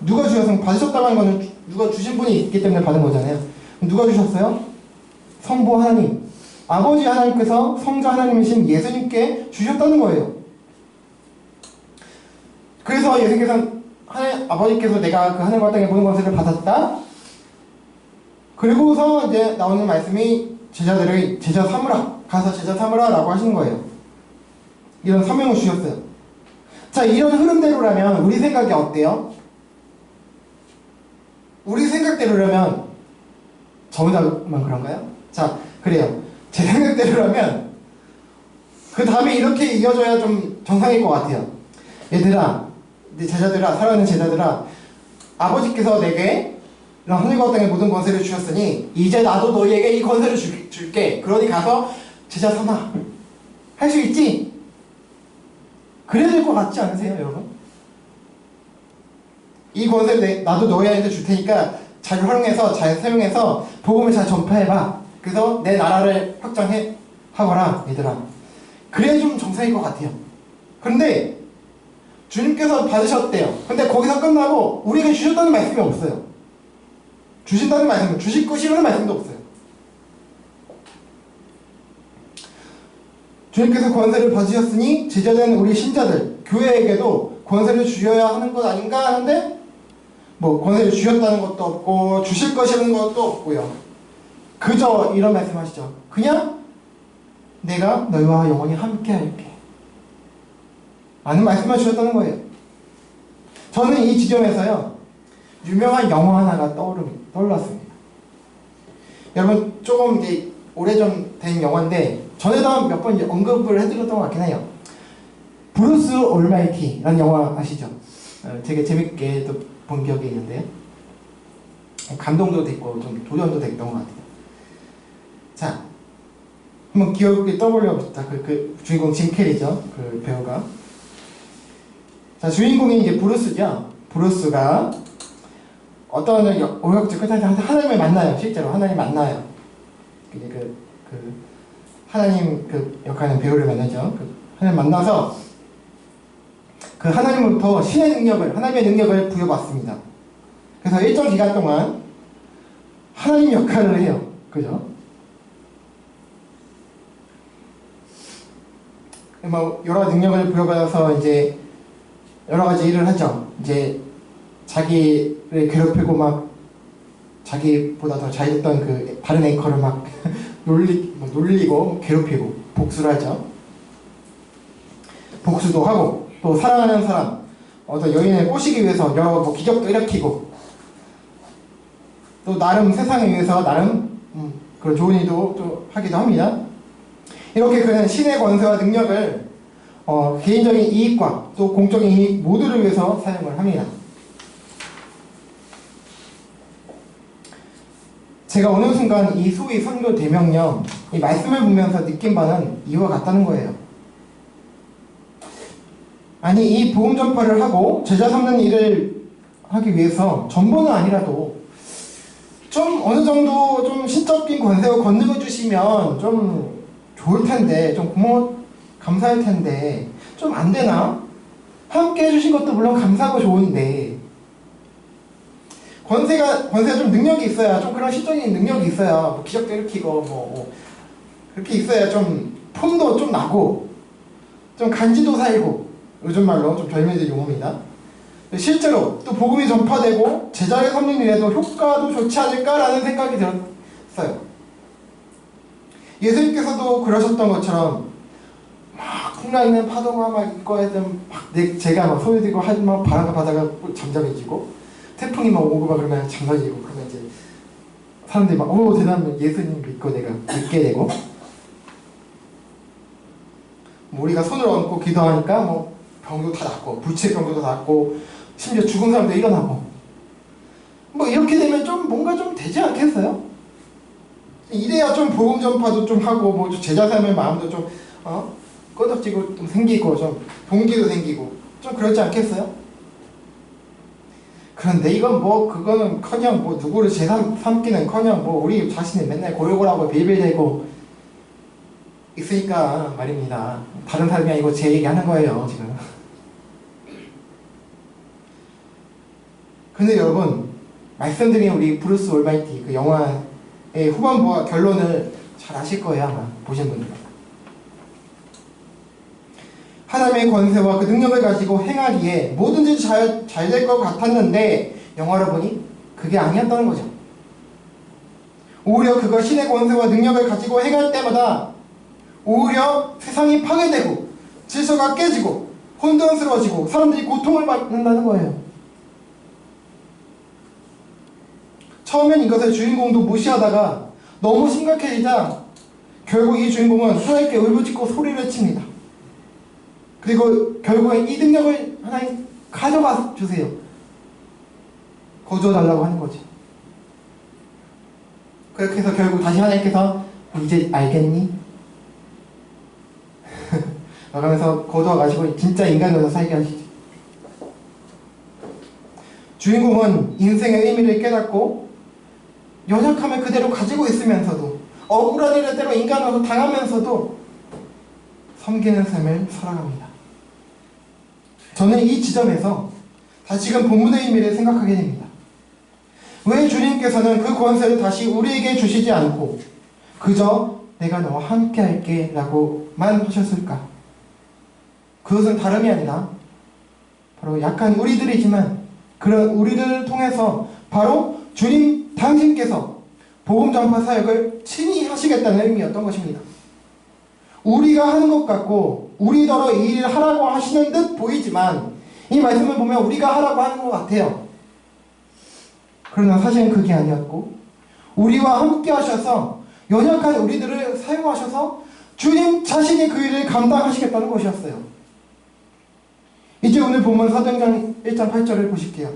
누가 주셔서 받으셨다고 하는 거는 누가 주신 분이 있기 때문에 받은 거잖아요. 누가 주셨어요? 성부 하나님, 아버지 하나님께서 성자 하나님이신 예수님께 주셨다는 거예요. 그래서 예수님께서 아버지께서 내가 그 하늘과 땅의 모든 권세를 받았다. 그리고서 이제 나오는 말씀이 제자들을 제자 삼으라, 가서 제자 삼으라 라고 하시는 거예요. 이런 사명을 주셨어요. 자, 이런 흐름대로라면 우리 생각이 어때요? 우리 생각대로라면 저 혼자만 그런가요? 자, 그래요. 제 생각대로라면 그 답이 이렇게 이어져야 좀 정상일 것 같아요. 얘들아, 내 제자들아, 사랑하는 제자들아, 아버지께서 내게 이런 하늘과 땅의 모든 권세를 주셨으니 이제 나도 너희에게 이 권세를 줄게. 그러니 가서 제자 삼아. 할 수 있지? 그래야 될 것 같지 않으세요, 여러분? 이 권세를 나도 너희한테 줄 테니까 잘 활용해서, 잘 사용해서 복음을 잘 전파해봐. 그래서 내 나라를 확장해 하거라, 얘들아. 그래야 좀 정상일 것 같아요. 그런데 주님께서 받으셨대요. 근데 거기서 끝나고 우리에게 주셨다는 말씀이 없어요. 주신다는 말씀, 주실 것이라는 말씀도 없어요. 주님께서 권세를 받으셨으니 제자된 우리 신자들, 교회에게도 권세를 주셔야 하는 것 아닌가 하는데 뭐 권세를 주셨다는 것도 없고 주실 것이라는 것도 없고요. 그저 이런 말씀하시죠. 그냥 내가 너희와 영원히 함께 할게 라는 말씀을 주셨다는 거예요. 저는 이 지점에서요 유명한 영화 하나가 떠올랐습니다. 여러분 조금 이제 오래전 된 영화인데 전에도 몇 번 언급을 해드렸던 것 같긴 해요. 브루스 올마이티라는 영화 아시죠? 되게 재밌게 또 본 기억이 있는데 감동도 됐고 좀 도전도 됐던 것 같아요. 자, 한번 기억에 떠올려봅시다. 그 주인공 짐 캐리죠. 그 배우가. 자, 주인공이 이제 브루스죠. 브루스가 어떤 오역지 끝에 하나님을 만나요. 실제로 하나님 만나요. 이제 그 하나님 그 역할하는 배우를 만나죠. 그 하나님 만나서 그 하나님으로부터 하나님의 능력을 부여받습니다. 그래서 일정 기간 동안 하나님 역할을 해요. 그죠? 뭐 여러 능력을 부여받아서 이제 여러 가지 일을 하죠. 이제 자기를 괴롭히고 막 자기보다 더 잘했던 그 다른 앵커를 막 놀리고 괴롭히고 복수를 하죠. 복수도 하고 또 사랑하는 사람 어떤 여인을 꼬시기 위해서 여러 뭐 기적도 일으키고 또 나름 세상을 위해서 나름 그런 좋은 일도 또 하기도 합니다. 이렇게 그는 신의 권세와 능력을 개인적인 이익과 또 공적인 이익 모두를 위해서 사용을 합니다. 제가 어느 순간 이 소위 선교 대명령 이 말씀을 보면서 느낀 바는 이와 같다는 거예요. 아니 이 복음 전파를 하고 제자 삼는 일을 하기 위해서 전부는 아니라도 좀 어느 정도 좀 신적인 권세와 권능을 주시면 좀 좋을 텐데 좀 감사할 텐데 좀 안 되나? 함께 해주신 것도 물론 감사하고 좋은데 권세가 좀 능력이 있어야 좀 그런 시적인 능력이 있어야 뭐 기적도 일으키고 뭐 그렇게 있어야 좀 폼도 좀 나고 좀 간지도 살고 요즘 말로 좀 젊은이들 용어입니다. 실제로 또 복음이 전파되고 제자를 삼는 일에도 효과도 좋지 않을까라는 생각이 들었어요. 예수님께서도 그러셨던 것처럼 막 풍랑이는 파도가 막 이거에든 막 제가 막 소리 들고 하지만 바람과 바다가 잠잠해지고 태풍이 막 오고 막 그러면 잠잠해지고 그러면 이제 사람들이 막 오 대단한 예수님 믿고 내가 믿게 되고 뭐 우리가 손을 얹고 기도하니까 뭐 병도 다 낫고 불치병도 다 낫고 심지어 죽은 사람도 일어나고 뭐 이렇게 되면 좀 뭔가 좀 되지 않겠어요? 이래야 좀 복음 전파도 좀 하고 뭐 제자 삼을 마음도 좀 끄덕지고 좀 생기고 좀 동기도 생기고 좀 그렇지 않겠어요? 그런데 이건 뭐 그거는커녕 뭐 누구를 제사 삼기는커녕 뭐 우리 자신이 맨날 고욕을 하고 빌빌대고 있으니까 말입니다. 다른 사람이 아니고 제 얘기하는 거예요 지금. 근데 여러분 말씀드린 우리 브루스 올마이티 그 영화의 후반부와 결론을 잘 아실 거예요 아마 보신 분들. 하나님의 권세와 그 능력을 가지고 행하기에 뭐든지 잘 될 것 같았는데 영화를 보니 그게 아니었다는 거죠. 오히려 그가 신의 권세와 능력을 가지고 행할 때마다 오히려 세상이 파괴되고 질서가 깨지고 혼돈스러워지고 사람들이 고통을 받는다는 거예요. 처음엔 이것을 주인공도 무시하다가 너무 심각해지자 결국 이 주인공은 하나님께 울부짖고 소리를 칩니다. 그리고 결국에 이 능력을 하나님 가져가 주세요. 거두어달라고 하는 거죠. 그렇게 해서 결국 다시 하나님께서 이제 알겠니? 그러면서 거두어가시고 진짜 인간으로 살게 하시죠. 주인공은 인생의 의미를 깨닫고 연약함을 그대로 가지고 있으면서도 억울한 일을 때로 인간으로 당하면서도 섬기는 삶을 살아갑니다. 저는 이 지점에서 다시금 본문의 의미를 생각하게 됩니다. 왜 주님께서는 그 권세를 다시 우리에게 주시지 않고 그저 내가 너와 함께 할게 라고만 하셨을까? 그것은 다름이 아니라 바로 약한 우리들이지만 그런 우리들을 통해서 바로 주님 당신께서 복음 전파 사역을 친히 하시겠다는 의미였던 것입니다. 우리가 하는 것 같고 우리더러 이 일을 하라고 하시는 듯 보이지만 이 말씀을 보면 우리가 하라고 하는 것 같아요. 그러나 사실은 그게 아니었고 우리와 함께 하셔서 연약한 우리들을 사용하셔서 주님 자신이 그 일을 감당하시겠다는 것이었어요. 이제 오늘 본문 사도행전 1장 8절을 보실게요.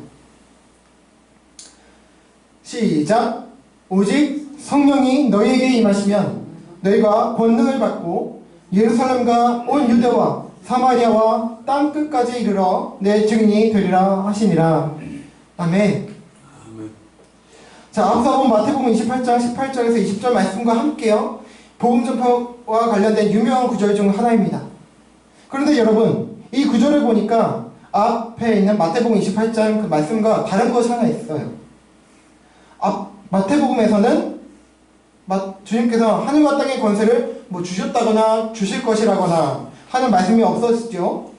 시작. 오직 성령이 너희에게 임하시면 너희가 권능을 받고 예루살렘과 온 유대와 사마리아와 땅끝까지 이르러 내 증인이 되리라 하시니라. 아멘. 자, 앞서 본 마태복음 28장 18절에서 20절 말씀과 함께요. 복음 전파와 관련된 유명한 구절 중 하나입니다. 그런데 여러분, 이 구절을 보니까 앞에 있는 마태복음 28장 그 말씀과 다른 것이 하나 있어요. 마태복음에서는 주님께서 하늘과 땅의 권세를 주셨다거나 주실 것이라거나 하는 말씀이 없었죠.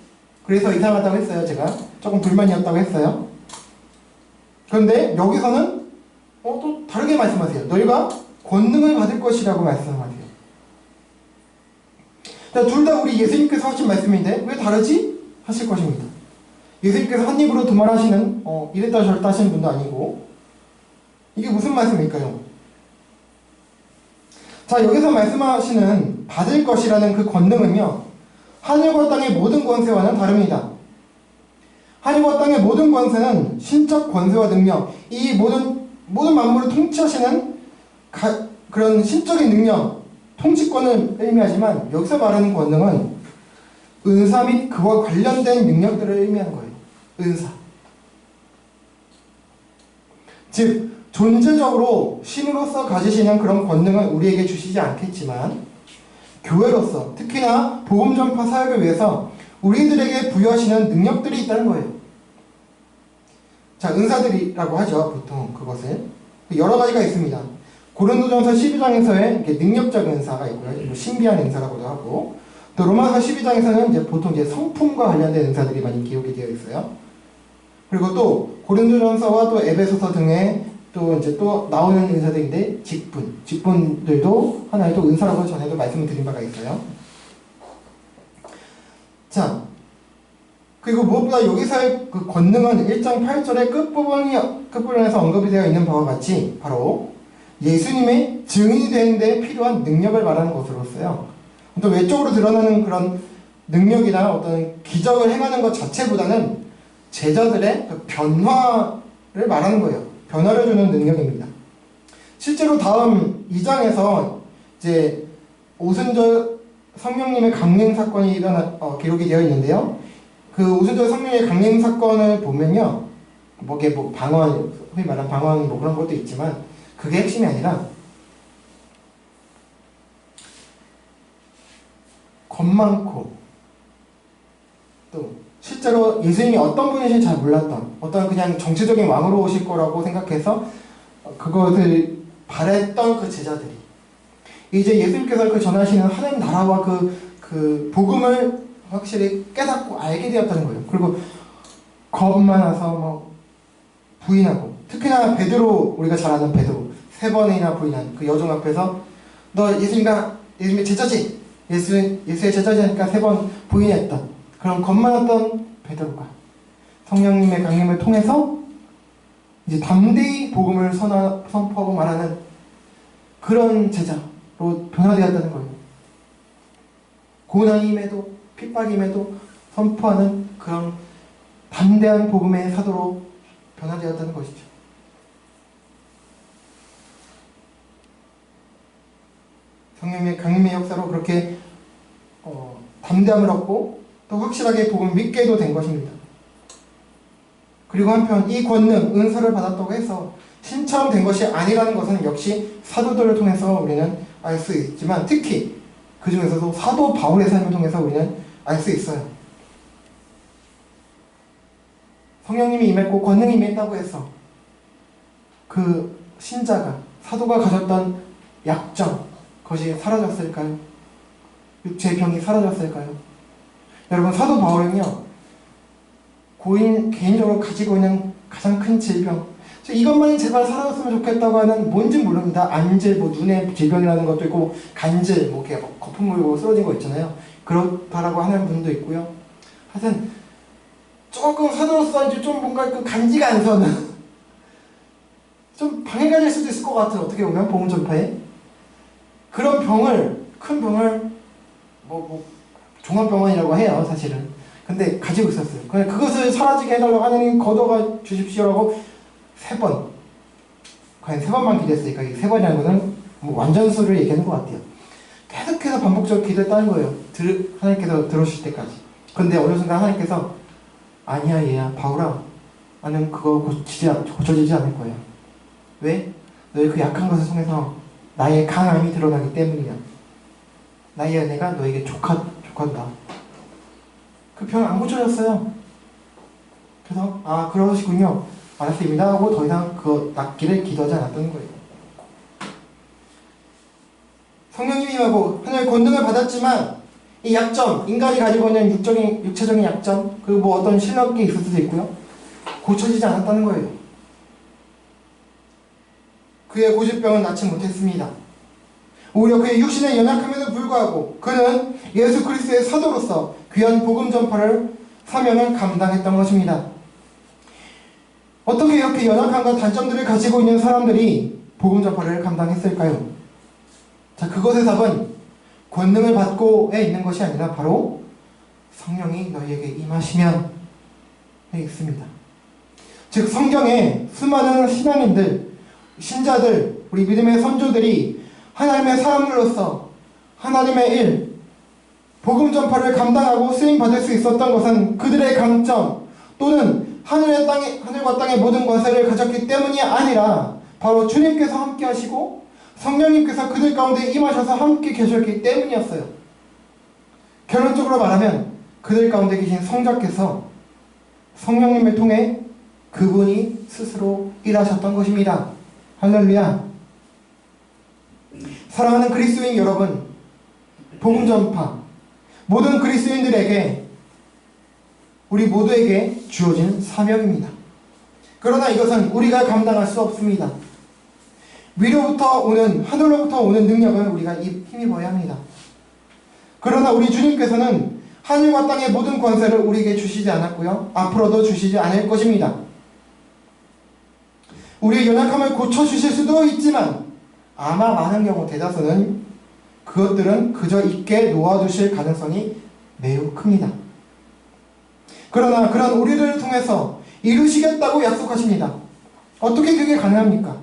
그래서 이상하다고 했어요. 제가 조금 불만이었다고 했어요. 그런데 여기서는 또 다르게 말씀하세요. 너희가 권능을 받을 것이라고 말씀하세요. 둘 다 우리 예수님께서 하신 말씀인데 왜 다르지? 하실 것입니다. 예수님께서 한 입으로 두 말 하시는 이랬다 저랬다 하시는 분도 아니고 이게 무슨 말씀일까요? 자, 여기서 말씀하시는 받을 것이라는 그 권능은요, 하늘과 땅의 모든 권세와는 다릅니다. 하늘과 땅의 모든 권세는 신적 권세와 능력, 이 모든 만물을 통치하시는 그런 신적인 능력, 통치권을 의미하지만 여기서 말하는 권능은 은사 및 그와 관련된 능력들을 의미하는 거예요. 은사. 즉 존재적으로 신으로서 가지시는 그런 권능은 우리에게 주시지 않겠지만 교회로서 특히나 복음 전파 사역을 위해서 우리들에게 부여하시는 능력들이 있다는 거예요. 자, 은사들이라고 하죠. 보통 그것을 여러 가지가 있습니다. 고린도전서 12장에서의 능력적 은사가 있고요. 신비한 은사라고도 하고, 또 로마서 12장에서는 이제 보통 이제 성품과 관련된 은사들이 많이 기록이 되어 있어요. 그리고 또 고린도전서와 또 에베소서 등에 또 나오는 은사들인데 직분들도 하나의 또 은사라고 전에도 말씀을 드린 바가 있어요. 자, 그리고 무엇보다 여기서의 그 권능은 1장 8절의 끝부분에서 언급이 되어 있는 바와 같이 바로 예수님의 증인이 되는 데 필요한 능력을 말하는 것으로서요. 또 외적으로 드러나는 그런 능력이나 어떤 기적을 행하는 것 자체보다는 제자들의 그 변화를 말하는 거예요. 변화를 주는 능력입니다. 실제로 다음 2장에서 이제 오순절 성령님의 강림 사건이 기록이 되어 있는데요. 그 오순절 성령의 강림 사건을 보면요, 방언, 흔히 말하는 방언 그런 것도 있지만 그게 핵심이 아니라 겁 많고 또 실제로 예수님이 어떤 분이신지 잘 몰랐던 어떤 그냥 정치적인 왕으로 오실 거라고 생각해서 그것을 바랬던 그 제자들이 이제 예수님께서 그 전하시는 하나님 나라와 그 복음을 확실히 깨닫고 알게 되었다는 거예요. 그리고 겁 많아서 부인하고, 특히나 베드로, 우리가 잘 아는 베드로 3번이나 부인한 그 여종 앞에서 너 예수님의 제자지? 예수의 제자지 하니까 3번 부인했던 그런 겁 많았던 베드로가 성령님의 강림을 통해서 이제 담대히 복음을 선포하고 말하는 그런 제자로 변화되었다는 거예요. 고난임에도 핍박임에도 선포하는 그런 담대한 복음의 사도로 변화되었다는 것이죠. 성령의 강림의 역사로 그렇게 담대함을 얻고 또 확실하게 복음을 믿게도 된 것입니다. 그리고 한편 이 권능, 은사를 받았다고 해서 신처럼 된 것이 아니라는 것은 역시 사도들을 통해서 우리는 알 수 있지만 특히 그 중에서도 사도 바울의 삶을 통해서 우리는 알 수 있어요. 성령님이 임했고 권능이 임했다고 해서 그 신자가, 사도가 가졌던 약점, 그것이 사라졌을까요? 육체의 병이 사라졌을까요? 여러분, 사도 바울은요, 개인적으로 가지고 있는 가장 큰 질병, 이것만이 제발 사라졌으면 좋겠다고 하는 뭔지 모릅니다. 안질, 뭐 눈에 질병이라는 것도 있고 간질, 뭐 이렇게 거품 물고 쓰러진 거 있잖아요. 그렇다라고 하는 분도 있고요. 하여튼 조금 사도로서인지 좀 뭔가 그 간지가 안 서는 좀 방해가 될 수도 있을 것 같아요. 어떻게 보면 복음 전파에 그런 병을, 큰 병을 뭐 종합병원이라고 해요, 사실은. 근데 가지고 있었어요. 그냥 그것을 사라지게 해달라고 하나님 거둬가 주십시오라고 3번, 과연 3번만 기도했으니까 이 3번이라는 것은 뭐 완전수를 얘기하는 것 같아요. 계속해서 반복적으로 기도했다는 거예요. 하나님께서 들어주실 때까지. 근데 어느 순간 하나님께서 아니야 얘야 바울아, 나는 그거 고쳐지지 않을 거야. 왜? 너의 그 약한 것을 통해서 나의 강함이 드러나기 때문이야. 나의 은혜가 너에게 족하다. 그 병 안 고쳐졌어요. 그래서 아 그러시군요, 알았습니다 하고 더 이상 그 낫기를 기도하지 않았던 거예요. 성령님이 하고 하나님의 권능을 받았지만 이 약점, 인간이 가지고 있는 육체적인 약점, 그리고 뭐 어떤 실력이 있을 수도 있고요, 고쳐지지 않았다는 거예요. 그의 고집병은 낫지 못했습니다. 오히려 그의 육신의 연약함에도 불구하고 그는 예수 그리스도의 사도로서 귀한 복음 전파를 사명을 감당했던 것입니다. 어떻게 이렇게 연약함과 단점들을 가지고 있는 사람들이 복음 전파를 감당했을까요? 자, 그것의 답은 권능을 받고에 있는 것이 아니라 바로 성령이 너희에게 임하시면 에 있습니다. 즉 성경에 수많은 신앙인들, 신자들, 우리 믿음의 선조들이 하나님의 사람으로서 하나님의 일, 복음 전파를 감당하고 쓰임받을 수 있었던 것은 그들의 강점 또는 하늘과 땅의 모든 권세를 가졌기 때문이 아니라 바로 주님께서 함께 하시고 성령님께서 그들 가운데 임하셔서 함께 계셨기 때문이었어요. 결론적으로 말하면 그들 가운데 계신 성자께서 성령님을 통해 그분이 스스로 일하셨던 것입니다. 할렐루야. 사랑하는 그리스도인 여러분, 복음 전파, 모든 그리스도인들에게, 우리 모두에게 주어진 사명입니다. 그러나 이것은 우리가 감당할 수 없습니다. 하늘로부터 오는 능력을 우리가 힘입어야 합니다. 그러나 우리 주님께서는 하늘과 땅의 모든 권세를 우리에게 주시지 않았고요, 앞으로도 주시지 않을 것입니다. 우리의 연약함을 고쳐주실 수도 있지만 아마 많은 경우 대다수는 그것들은 그저 있게 놓아두실 가능성이 매우 큽니다. 그러나 그런 우리를 통해서 이루시겠다고 약속하십니다. 어떻게 그게 가능합니까?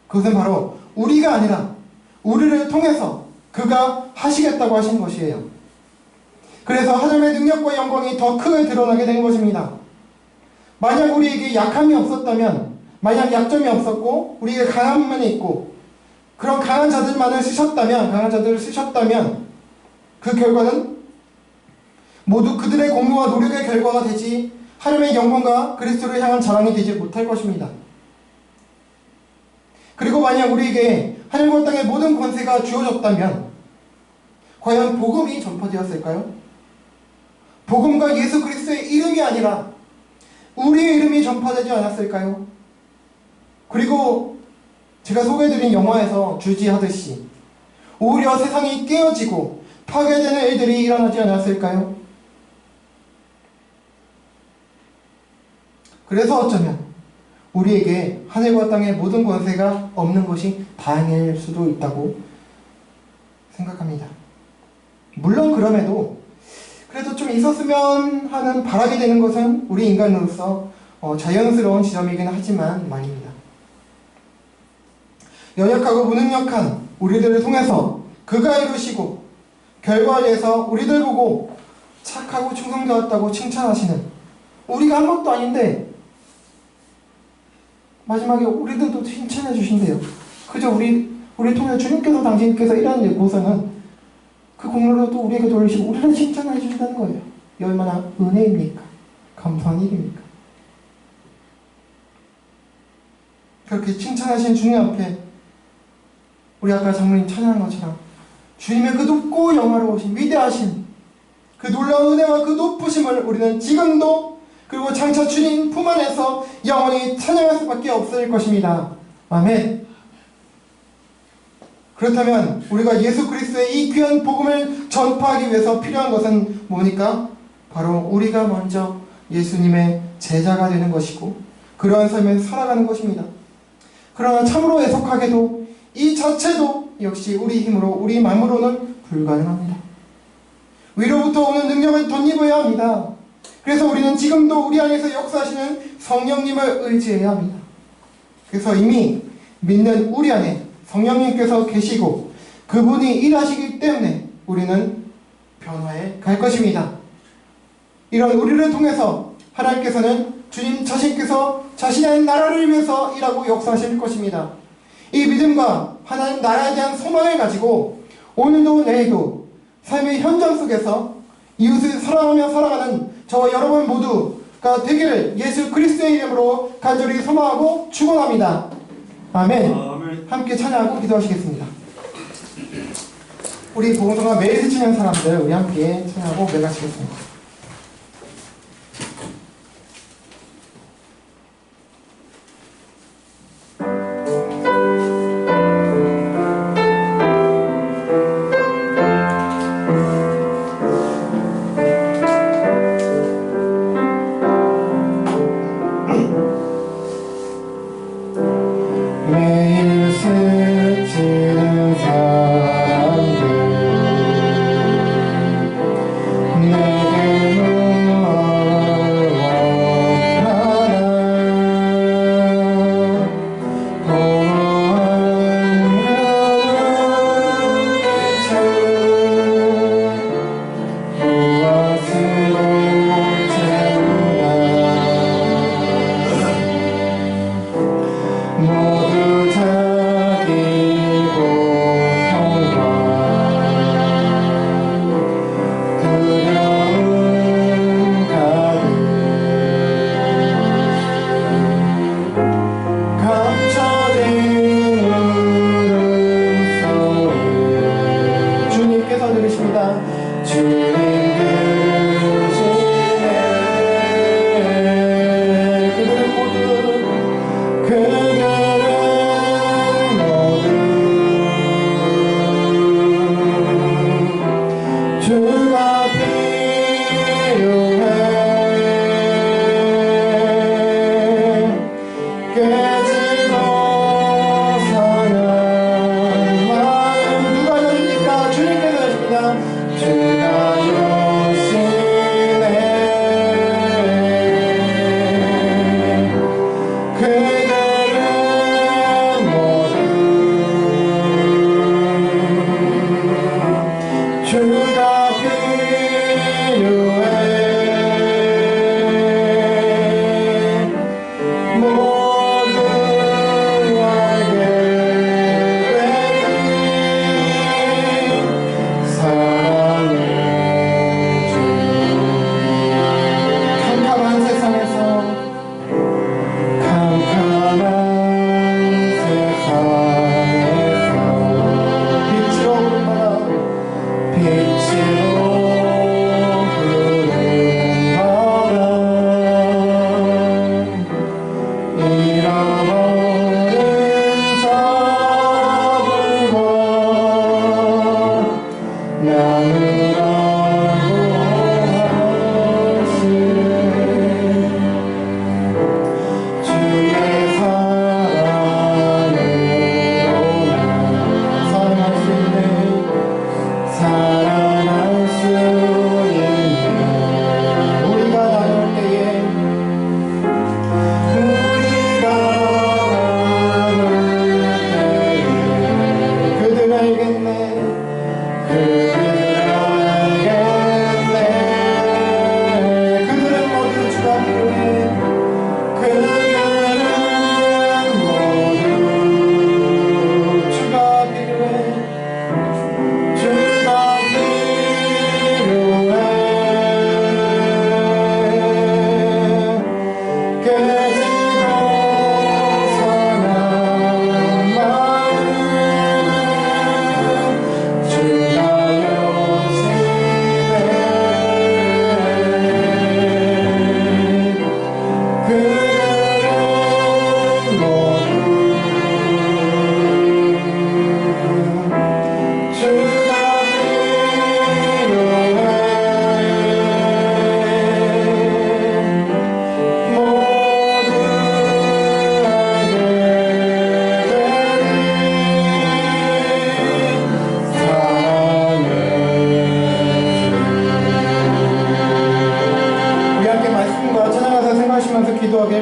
그것은 바로 우리가 아니라 우리를 통해서 그가 하시겠다고 하신 것이에요. 그래서 하나님의 능력과 영광이 더 크게 드러나게 된 것입니다. 만약 우리에게 약함이 없었다면, 만약 약점이 없었고 우리에게 강함만 있고 그런 강한 자들을 쓰셨다면 그 결과는 모두 그들의 공로와 노력의 결과가 되지 하나님의 영광과 그리스도를 향한 자랑이 되지 못할 것입니다. 그리고 만약 우리에게 하늘과 땅의 모든 권세가 주어졌다면 과연 복음이 전파되었을까요? 복음과 예수 그리스도의 이름이 아니라 우리의 이름이 전파되지 않았을까요? 그리고 제가 소개해드린 영화에서 주지하듯이 오히려 세상이 깨어지고 파괴되는 일들이 일어나지 않았을까요? 그래서 어쩌면 우리에게 하늘과 땅의 모든 권세가 없는 것이 다행일 수도 있다고 생각합니다. 물론 그럼에도 그래도 좀 있었으면 하는 바라게 되는 것은 우리 인간으로서 자연스러운 지점이긴 하지만 말입니다. 연약하고 무능력한 우리들을 통해서 그가 이루시고 결과에서 우리들 보고 착하고 충성되었다고 칭찬하시는, 우리가 한 것도 아닌데 마지막에 우리들도 칭찬해 주신대요. 그저 우리 통해 주님께서, 당신께서 일하는 곳에는 그 공로를 또 우리에게 돌리시고 우리를 칭찬해 주신다는 거예요. 이 얼마나 은혜입니까? 감사한 일입니까? 그렇게 칭찬하신 주님 앞에 우리 아까 장로님 찬양한 것처럼 주님의 그 높고 영화로우신 위대하신 그 놀라운 은혜와 그 높으심을 우리는 지금도, 그리고 장차 주님 품 안에서 영원히 찬양할 수밖에 없을 것입니다. 아멘. 그렇다면 우리가 예수 그리스도의 이 귀한 복음을 전파하기 위해서 필요한 것은 뭡니까? 바로 우리가 먼저 예수님의 제자가 되는 것이고 그러한 삶을 살아가는 것입니다. 그러나 참으로 애석하게도 이 자체도 역시 우리 힘으로 우리 마음으로는 불가능합니다. 위로부터 오는 능력을 덧입어야 합니다. 그래서 우리는 지금도 우리 안에서 역사하시는 성령님을 의지해야 합니다. 그래서 이미 믿는 우리 안에 성령님께서 계시고 그분이 일하시기 때문에 우리는 변화해 갈 것입니다. 이런 우리를 통해서 하나님께서는 주님 자신께서 자신의 나라를 위해서 일하고 역사하실 것입니다. 이 믿음과 하나님 나라에 대한 소망을 가지고 오늘도 내일도 삶의 현장 속에서 이웃을 사랑하며 살아가는 저와 여러분 모두가 되기를 예수 그리스도의 이름으로 간절히 소망하고 축원합니다. 아멘. 아멘. 함께 찬양하고 기도하시겠습니다. 우리 보건소가 매일 지치는 사람들 우리 함께 찬양하고 매가치겠습니다. 매일 스치는 사람들 내게 원하나 고마운 무엇으로 채우나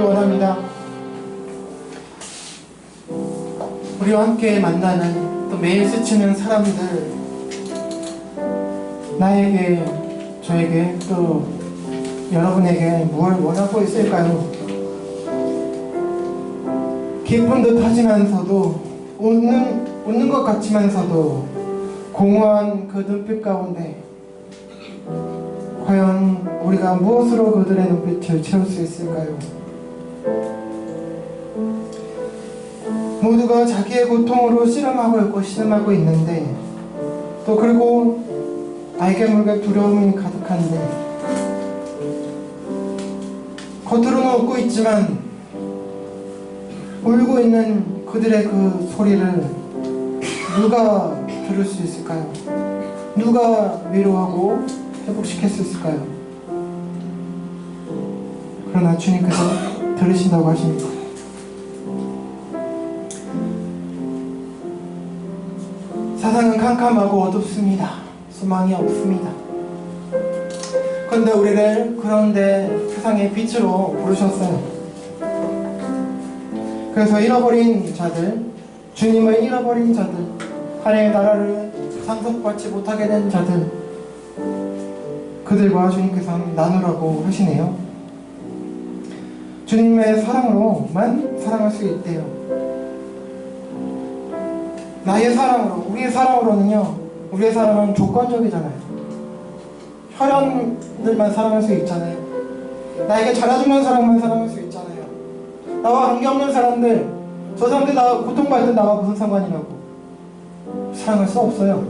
원합니다. 우리와 함께 만나는 또 매일 스치는 사람들, 나에게, 저에게, 또 여러분에게 무엇을 원하고 있을까요? 기쁜 듯 하지만서도 웃는 것 같지만서도 공허한 그 눈빛 가운데 과연 우리가 무엇으로 그들의 눈빛을 채울 수 있을까요? 모두가 자기의 고통으로 씨름하고 있고 씨름하고 있는데, 또 그리고 알게 모르게 두려움이 가득한데, 겉으로는 웃고 있지만 울고 있는 그들의 그 소리를 누가 들을 수 있을까요? 누가 위로하고 회복시킬 수 있을까요? 그러나 주님께서 들으신다고 하십니다. 세상은 캄캄하고 어둡습니다. 소망이 없습니다. 그런데 우리를 그런데 세상의 빛으로 부르셨어요. 그래서 잃어버린 자들, 주님을 잃어버린 자들, 하나님의 나라를 상속받지 못하게 된 자들, 그들과 주님께서 나누라고 하시네요. 주님의 사랑으로만 사랑할 수 있대요. 나의 사랑으로, 우리의 사랑으로는요, 우리의 사랑은 조건적이잖아요. 혈연들만 사랑할 수 있잖아요. 나에게 잘해주는 사람만 사랑할 수 있잖아요. 나와 관계없는 사람들, 저 사람들 나 고통받을 때 나와 무슨 상관이라고 사랑할 수 없어요.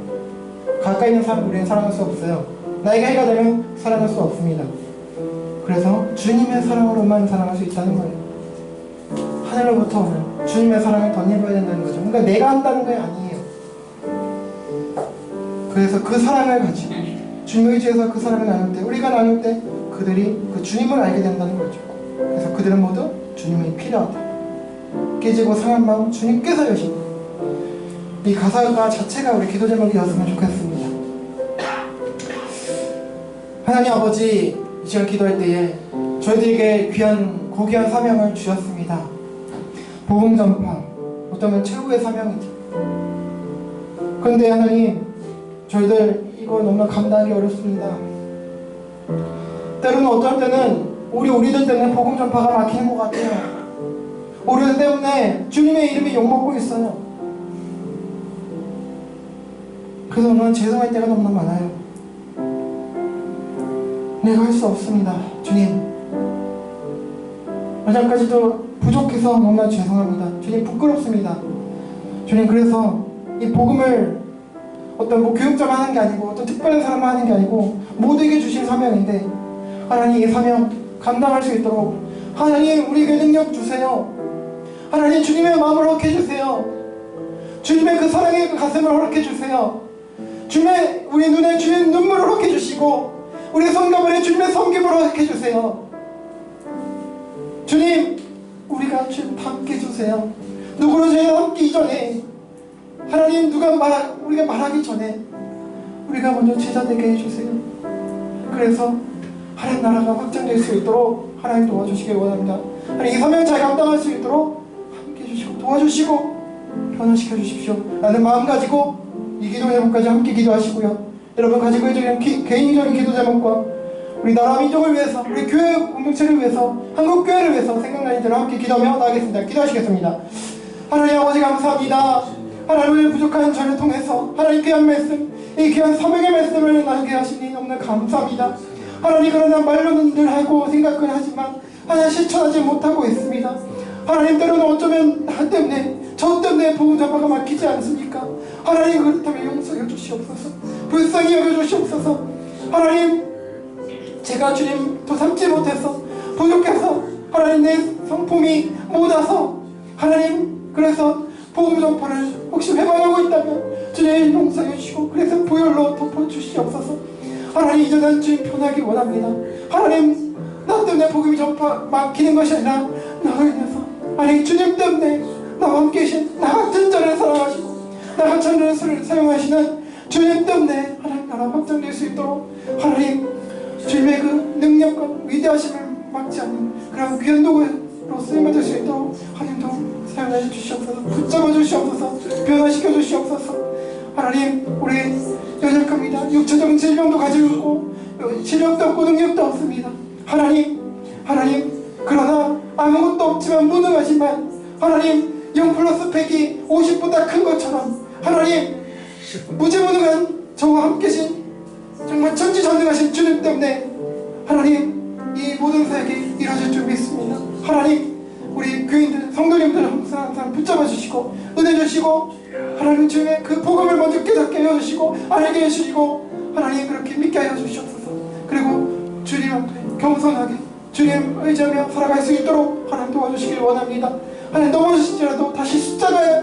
가까이 있는 사람 우리는 사랑할 수 없어요. 나에게 해가 되면 사랑할 수 없습니다. 그래서 주님의 사랑으로만 사랑할 수 있다는 거예요. 하늘로부터 오는 주님의 사랑을 덧입어야 된다는 거죠. 그러니까 내가 한다는 게 아니에요. 그래서 그 사랑을 가지고 주님의 의지에서 그 사랑을 나눌 때, 우리가 나눌 때 그들이 그 주님을 알게 된다는 거죠. 그래서 그들은 모두 주님이 필요하다. 깨지고 상한 마음 주님께서 여시고, 이 가사가 자체가 우리 기도 제목이었으면 좋겠습니다. 하나님 아버지, 이 시간 기도할 때에 저희들에게 귀한 고귀한 사명을 주셨습니다. 복음 전파, 어쩌면 최후의 사명이죠. 그런데 하나님, 저희들 이거 너무 감당하기 어렵습니다. 때로는 어떨 때는 우리들 때문에 복음 전파가 막히는 것 같아요. 우리들 때문에 주님의 이름이 욕먹고 있어요. 그래서 오늘 죄송할 때가 너무 많아요. 내가 할 수 없습니다. 주님, 어제까지도 부족해서 너무나 죄송합니다. 주님, 부끄럽습니다. 주님, 그래서 이 복음을 어떤 교육자만 하는 게 아니고, 어떤 특별한 사람만 하는 게 아니고 모두에게 주신 사명인데, 하나님 이 사명 감당할 수 있도록 하나님 우리에게 능력 주세요. 하나님 주님의 마음을 허락해 주세요. 주님의 그 사랑의 그 가슴을 허락해 주세요. 주님의 우리 눈에 주님 눈물을 허락해 주시고, 우리의 손가락에 주님의 섬김을 허락해 주세요. 주님, 우리가 주님 함께 주세요. 누구로 저희가 함께 이전에, 하나님 우리가 말하기 전에 우리가 먼저 제자되게 해주세요. 그래서 하나님 나라가 확장될 수 있도록 하나님 도와주시길 원합니다. 하나님 이 사명 잘 감당할 수 있도록 함께 해주시고 도와주시고 변화시켜 주십시오. 라는 마음 가지고 이 기도 제목까지 함께 기도하시고요. 여러분 가지고 있는 개인적인 기도 제목과 우리 나라 민족을 위해서, 우리 교회 공동체를 위해서, 한국 교회를 위해서 생각나는 대로 함께 기도하며 나가겠습니다. 기도하시겠습니다. 하나님 아버지 감사합니다. 하나님의 부족한 저를 통해서 하나님 귀한 말씀, 이 귀한 사명의 말씀을 나누게 하시니 너무나 감사합니다. 하나님, 그러나 말로는 늘 하고 생각은 하지만 하나님 실천하지 못하고 있습니다. 하나님, 때로는 어쩌면 나 때문에, 저 때문에 복음 전파가 막히지 않습니까? 하나님, 그렇다면 용서해 주시옵소서. 불쌍히 여겨 주시옵소서. 하나님, 제가 주님 또 삼지 못해서 부족해서 하나님 내 성품이 못 와서 하나님, 그래서 복음 전파를 혹시 회방하고 있다면 주님 용서해 주시고, 그래서 보혈로 덮어주시옵소서. 하나님, 이제는 주님 편하기 원합니다. 하나님, 나 때문에 복음 전파 막히는 것이 아니라 나로 인해서 하나님 주님 때문에 나와 함께 계신 나 같은 자를 사랑하시고 나 같은 자를 사용하시는 주님 때문에 하나님 나라 확장될 수 있도록 하나님 주님의 그 능력과 위대하심을 막지 않는 그런 귀한 도구 기도로 쓰임받을 수 있도록 하나님도 사용해 주시옵소서. 붙잡아 주시옵소서. 변화시켜 주시옵소서. 하나님, 우리 연약합니다. 육체적인 질병도 가지고 있고 실력도 없고 능력도 없습니다. 하나님, 그러나 아무것도 없지만 무능하지만 하나님, 0 플러스 100이 50보다 큰 것처럼 하나님, 무지무능한 저와 함께 계신 정말 천지전능하신 주님 때문에 하나님, 이 모든 사역이 이루어질 줄 믿습니다. 하나님, 우리 교인들, 성도님들 항상 붙잡아 주시고 은혜 주시고 하나님 주님의 그 복음을 먼저 깨닫게 해주시고 알게 해주시고 하나님 그렇게 믿게 하여 주시옵소서. 그리고 주님 앞에 겸손하게 주님 의지하며 살아갈 수 있도록 하나님 도와주시길 원합니다. 하나님 넘어지실지라도 다시 십자가에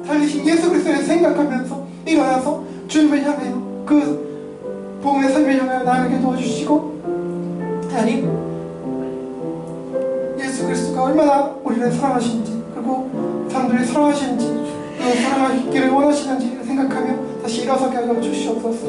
달리신 예수 그리스도를 생각하면서 일어나서 주님을 향하여 그 복음의 삶을 향하여 나아가게 도와주시고 하나님, 예수 그리스도가 얼마나 우리를 사랑하시는지 그리고 사람들을 사랑하시는지 그리고 사랑하기를 원하시는지 생각하며 다시 일어서게 하여 주시옵소서.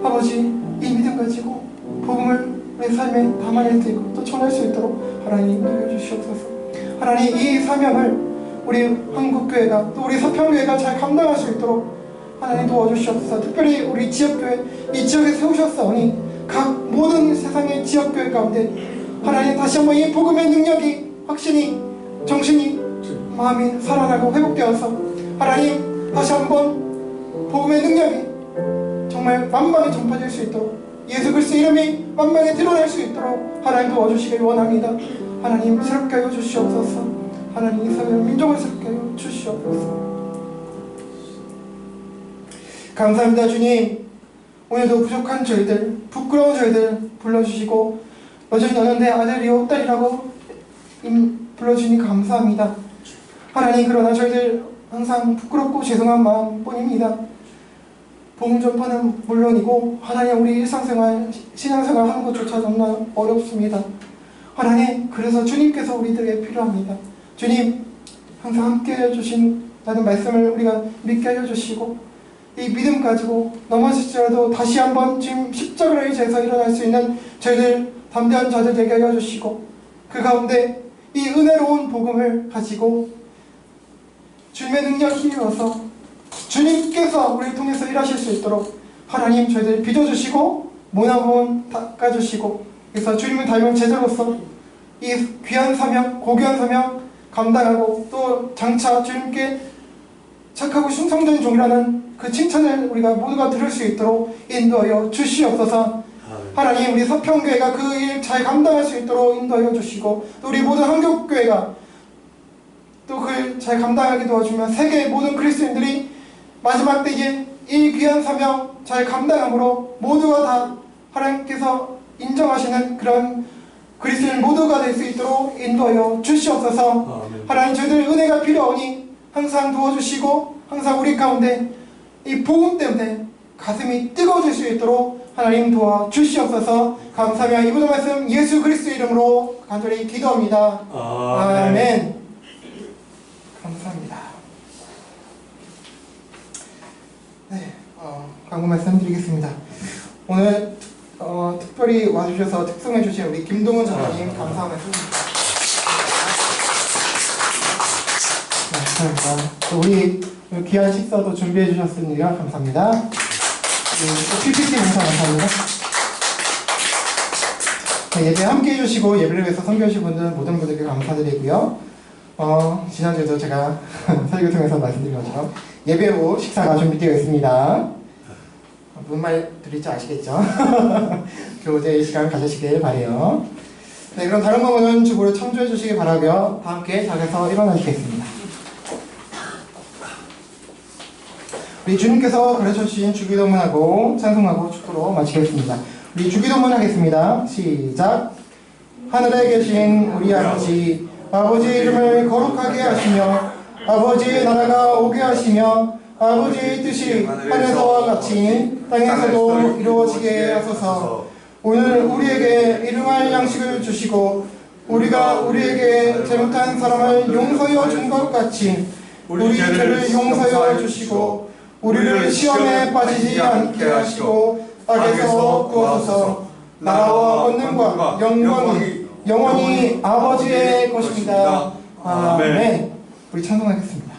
아버지, 이 믿음 가지고 복음을 우리 삶에 담아낼 수 있고 또 전할 수 있도록 하나님 인도해 주시옵소서. 하나님, 이 사명을 우리 한국교회가 또 우리 서평교회가 잘 감당할 수 있도록 하나님 도와주시옵소서. 특별히 우리 지역교회, 이 지역에 세우셨사오니 각 모든 세상의 지역교회 가운데 하나님 다시 한번 이 복음의 능력이 확신이 정신이 마음이 살아나고 회복되어서 하나님 다시 한번 복음의 능력이 정말 만방에 전파될 수 있도록 예수 그리스도 이름이 만방에 드러날 수 있도록 하나님 도와주시길 원합니다. 하나님 새롭게 하여 주시옵소서. 하나님 이스라엘 민족을 새롭게 하여 주시옵소서. 감사합니다. 주님, 오늘도 부족한 저희들, 부끄러운 저희들 불러주시고 여전히 너는 내 아들이요 딸이라고 불러주니 감사합니다. 하나님, 그러나 저희들 항상 부끄럽고 죄송한 마음뿐입니다. 복음 전파는 물론이고 하나님, 우리 일상생활, 신앙생활 하는 것조차 너무나 어렵습니다. 하나님, 그래서 주님께서 우리들에게 필요합니다. 주님, 항상 함께 해주신 라는 말씀을 우리가 믿게 해주시고 이 믿음 가지고 넘어질지라도 다시 한번 지금 십자가를 의지해서 일어날 수 있는 저희들 담대한 자들 되게 하여 주시고 그 가운데 이 은혜로운 복음을 가지고 주님의 능력이 힘입어서 주님께서 우리를 통해서 일하실 수 있도록 하나님 저희들 빚어주시고 모난 부분 닦아주시고 그래서 주님을 닮은 제자로서 이 귀한 사명, 고귀한 사명 감당하고 또 장차 주님께 착하고 충성된 종이라는 그 칭찬을 우리가 모두가 들을 수 있도록 인도하여 주시옵소서. 하나님, 우리 서평교회가 그 일 잘 감당할 수 있도록 인도하여 주시고 또 우리 모든 한국교회가 또 그 잘 감당하게 도와주며 세계의 모든 그리스도인들이 마지막 때에 이 귀한 사명 잘 감당함으로 모두가 다 하나님께서 인정하시는 그런 그리스도인 모두가 될 수 있도록 인도하여 주시옵소서. 하나님, 저희들 은혜가 필요하오니 항상 도와주시고 항상 우리 가운데 이 복음 때문에 가슴이 뜨거워질 수 있도록 하나님 도와주시옵소서. 감사하며 이 모든 말씀 예수 그리스도 이름으로 간절히 기도합니다. 아멘. 감사합니다. 네, 광고 말씀 드리겠습니다. 오늘 특별히 와주셔서 특송해 주신 우리 김동훈 장로님 감사 말씀드립니다. 네, 감사합니다. 또 우리 귀한 식사도 준비해 주셨으니까 감사합니다. 또 PPT 감사 감사합니다. 네, 예배 함께 해주시고 예배를 위해서 섬겨주신 분들 모든 분들께 감사드리고요. 지난주에도 제가 설교 통해서 말씀드린 것처럼 예배 후 식사가 준비되어 있습니다. 무슨 말 드릴지 아시겠죠? 교제의 시간 가지시길 바라요. 네, 그럼 다른 부분은 주보를 참조해 주시기 바라고요. 다 함께 자리에서 일어나시겠습니다. 우리 주님께서 가르쳐주신 주기도문하고 찬송하고 축도로 마치겠습니다. 우리 주기도문 하겠습니다. 시작. 하늘에 계신 우리 아버지, 아버지의 이름을 거룩하게 하시며 아버지의 나라가 오게 하시며 아버지의 뜻이 하늘에서와 같이 땅에서도 이루어지게 하소서. 오늘 우리에게 일용할 양식을 주시고 우리가 우리에게 잘못한 사람을 용서하여 준 것 같이 우리 죄를 용서하여 주시고 우리를 시험에 빠지지 않게 하시고 악에서 구하소서. 나라와 권능과 영광이 영원히 아버지의 것입니다. 아멘. 아멘. 우리 찬송하겠습니다.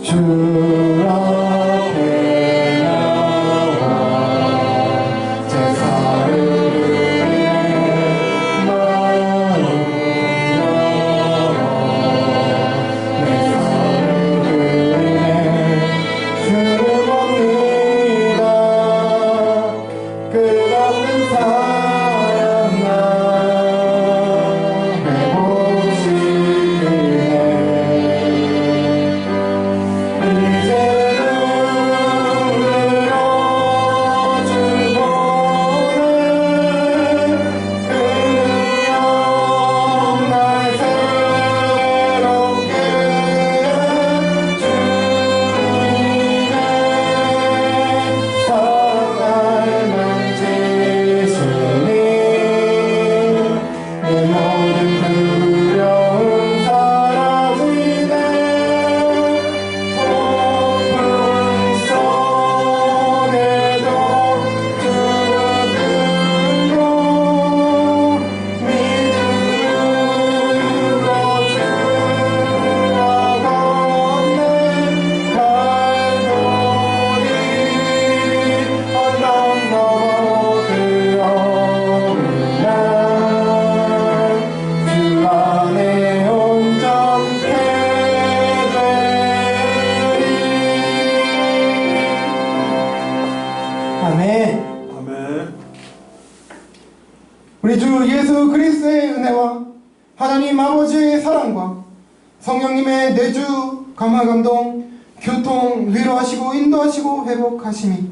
주 앞에 나와 제사를 드리네 마음 내 삶을 드리네 수고합니다 끝없는 사랑 나 회복시네 아멘. 아멘. 우리 주 예수 그리스도의 은혜와 하나님 아버지의 사랑과 성령님의 내주 감화 감동 교통 위로하시고 인도하시고 회복하심이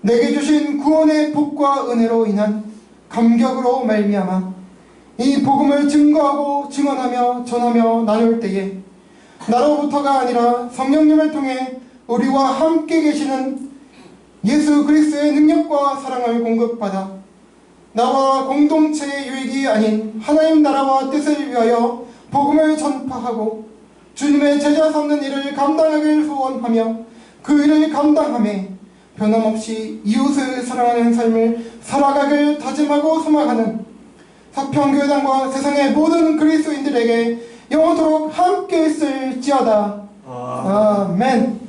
내게 주신 구원의 복과 은혜로 인한 감격으로 말미암아 이 복음을 증거하고 증언하며 전하며 나눌 때에 나로부터가 아니라 성령님을 통해 우리와 함께 계시는 예수 그리스도의 능력과 사랑을 공급받아 나와 공동체의 유익이 아닌 하나님 나라와 뜻을 위하여 복음을 전파하고 주님의 제자 삼는 일을 감당하길 소원하며 그 일을 감당함에 변함없이 이웃을 사랑하는 삶을 살아가길 다짐하고 소망하는 사평교회당과 세상의 모든 그리스도인들에게 영원토록 함께 있을지어다. 아멘.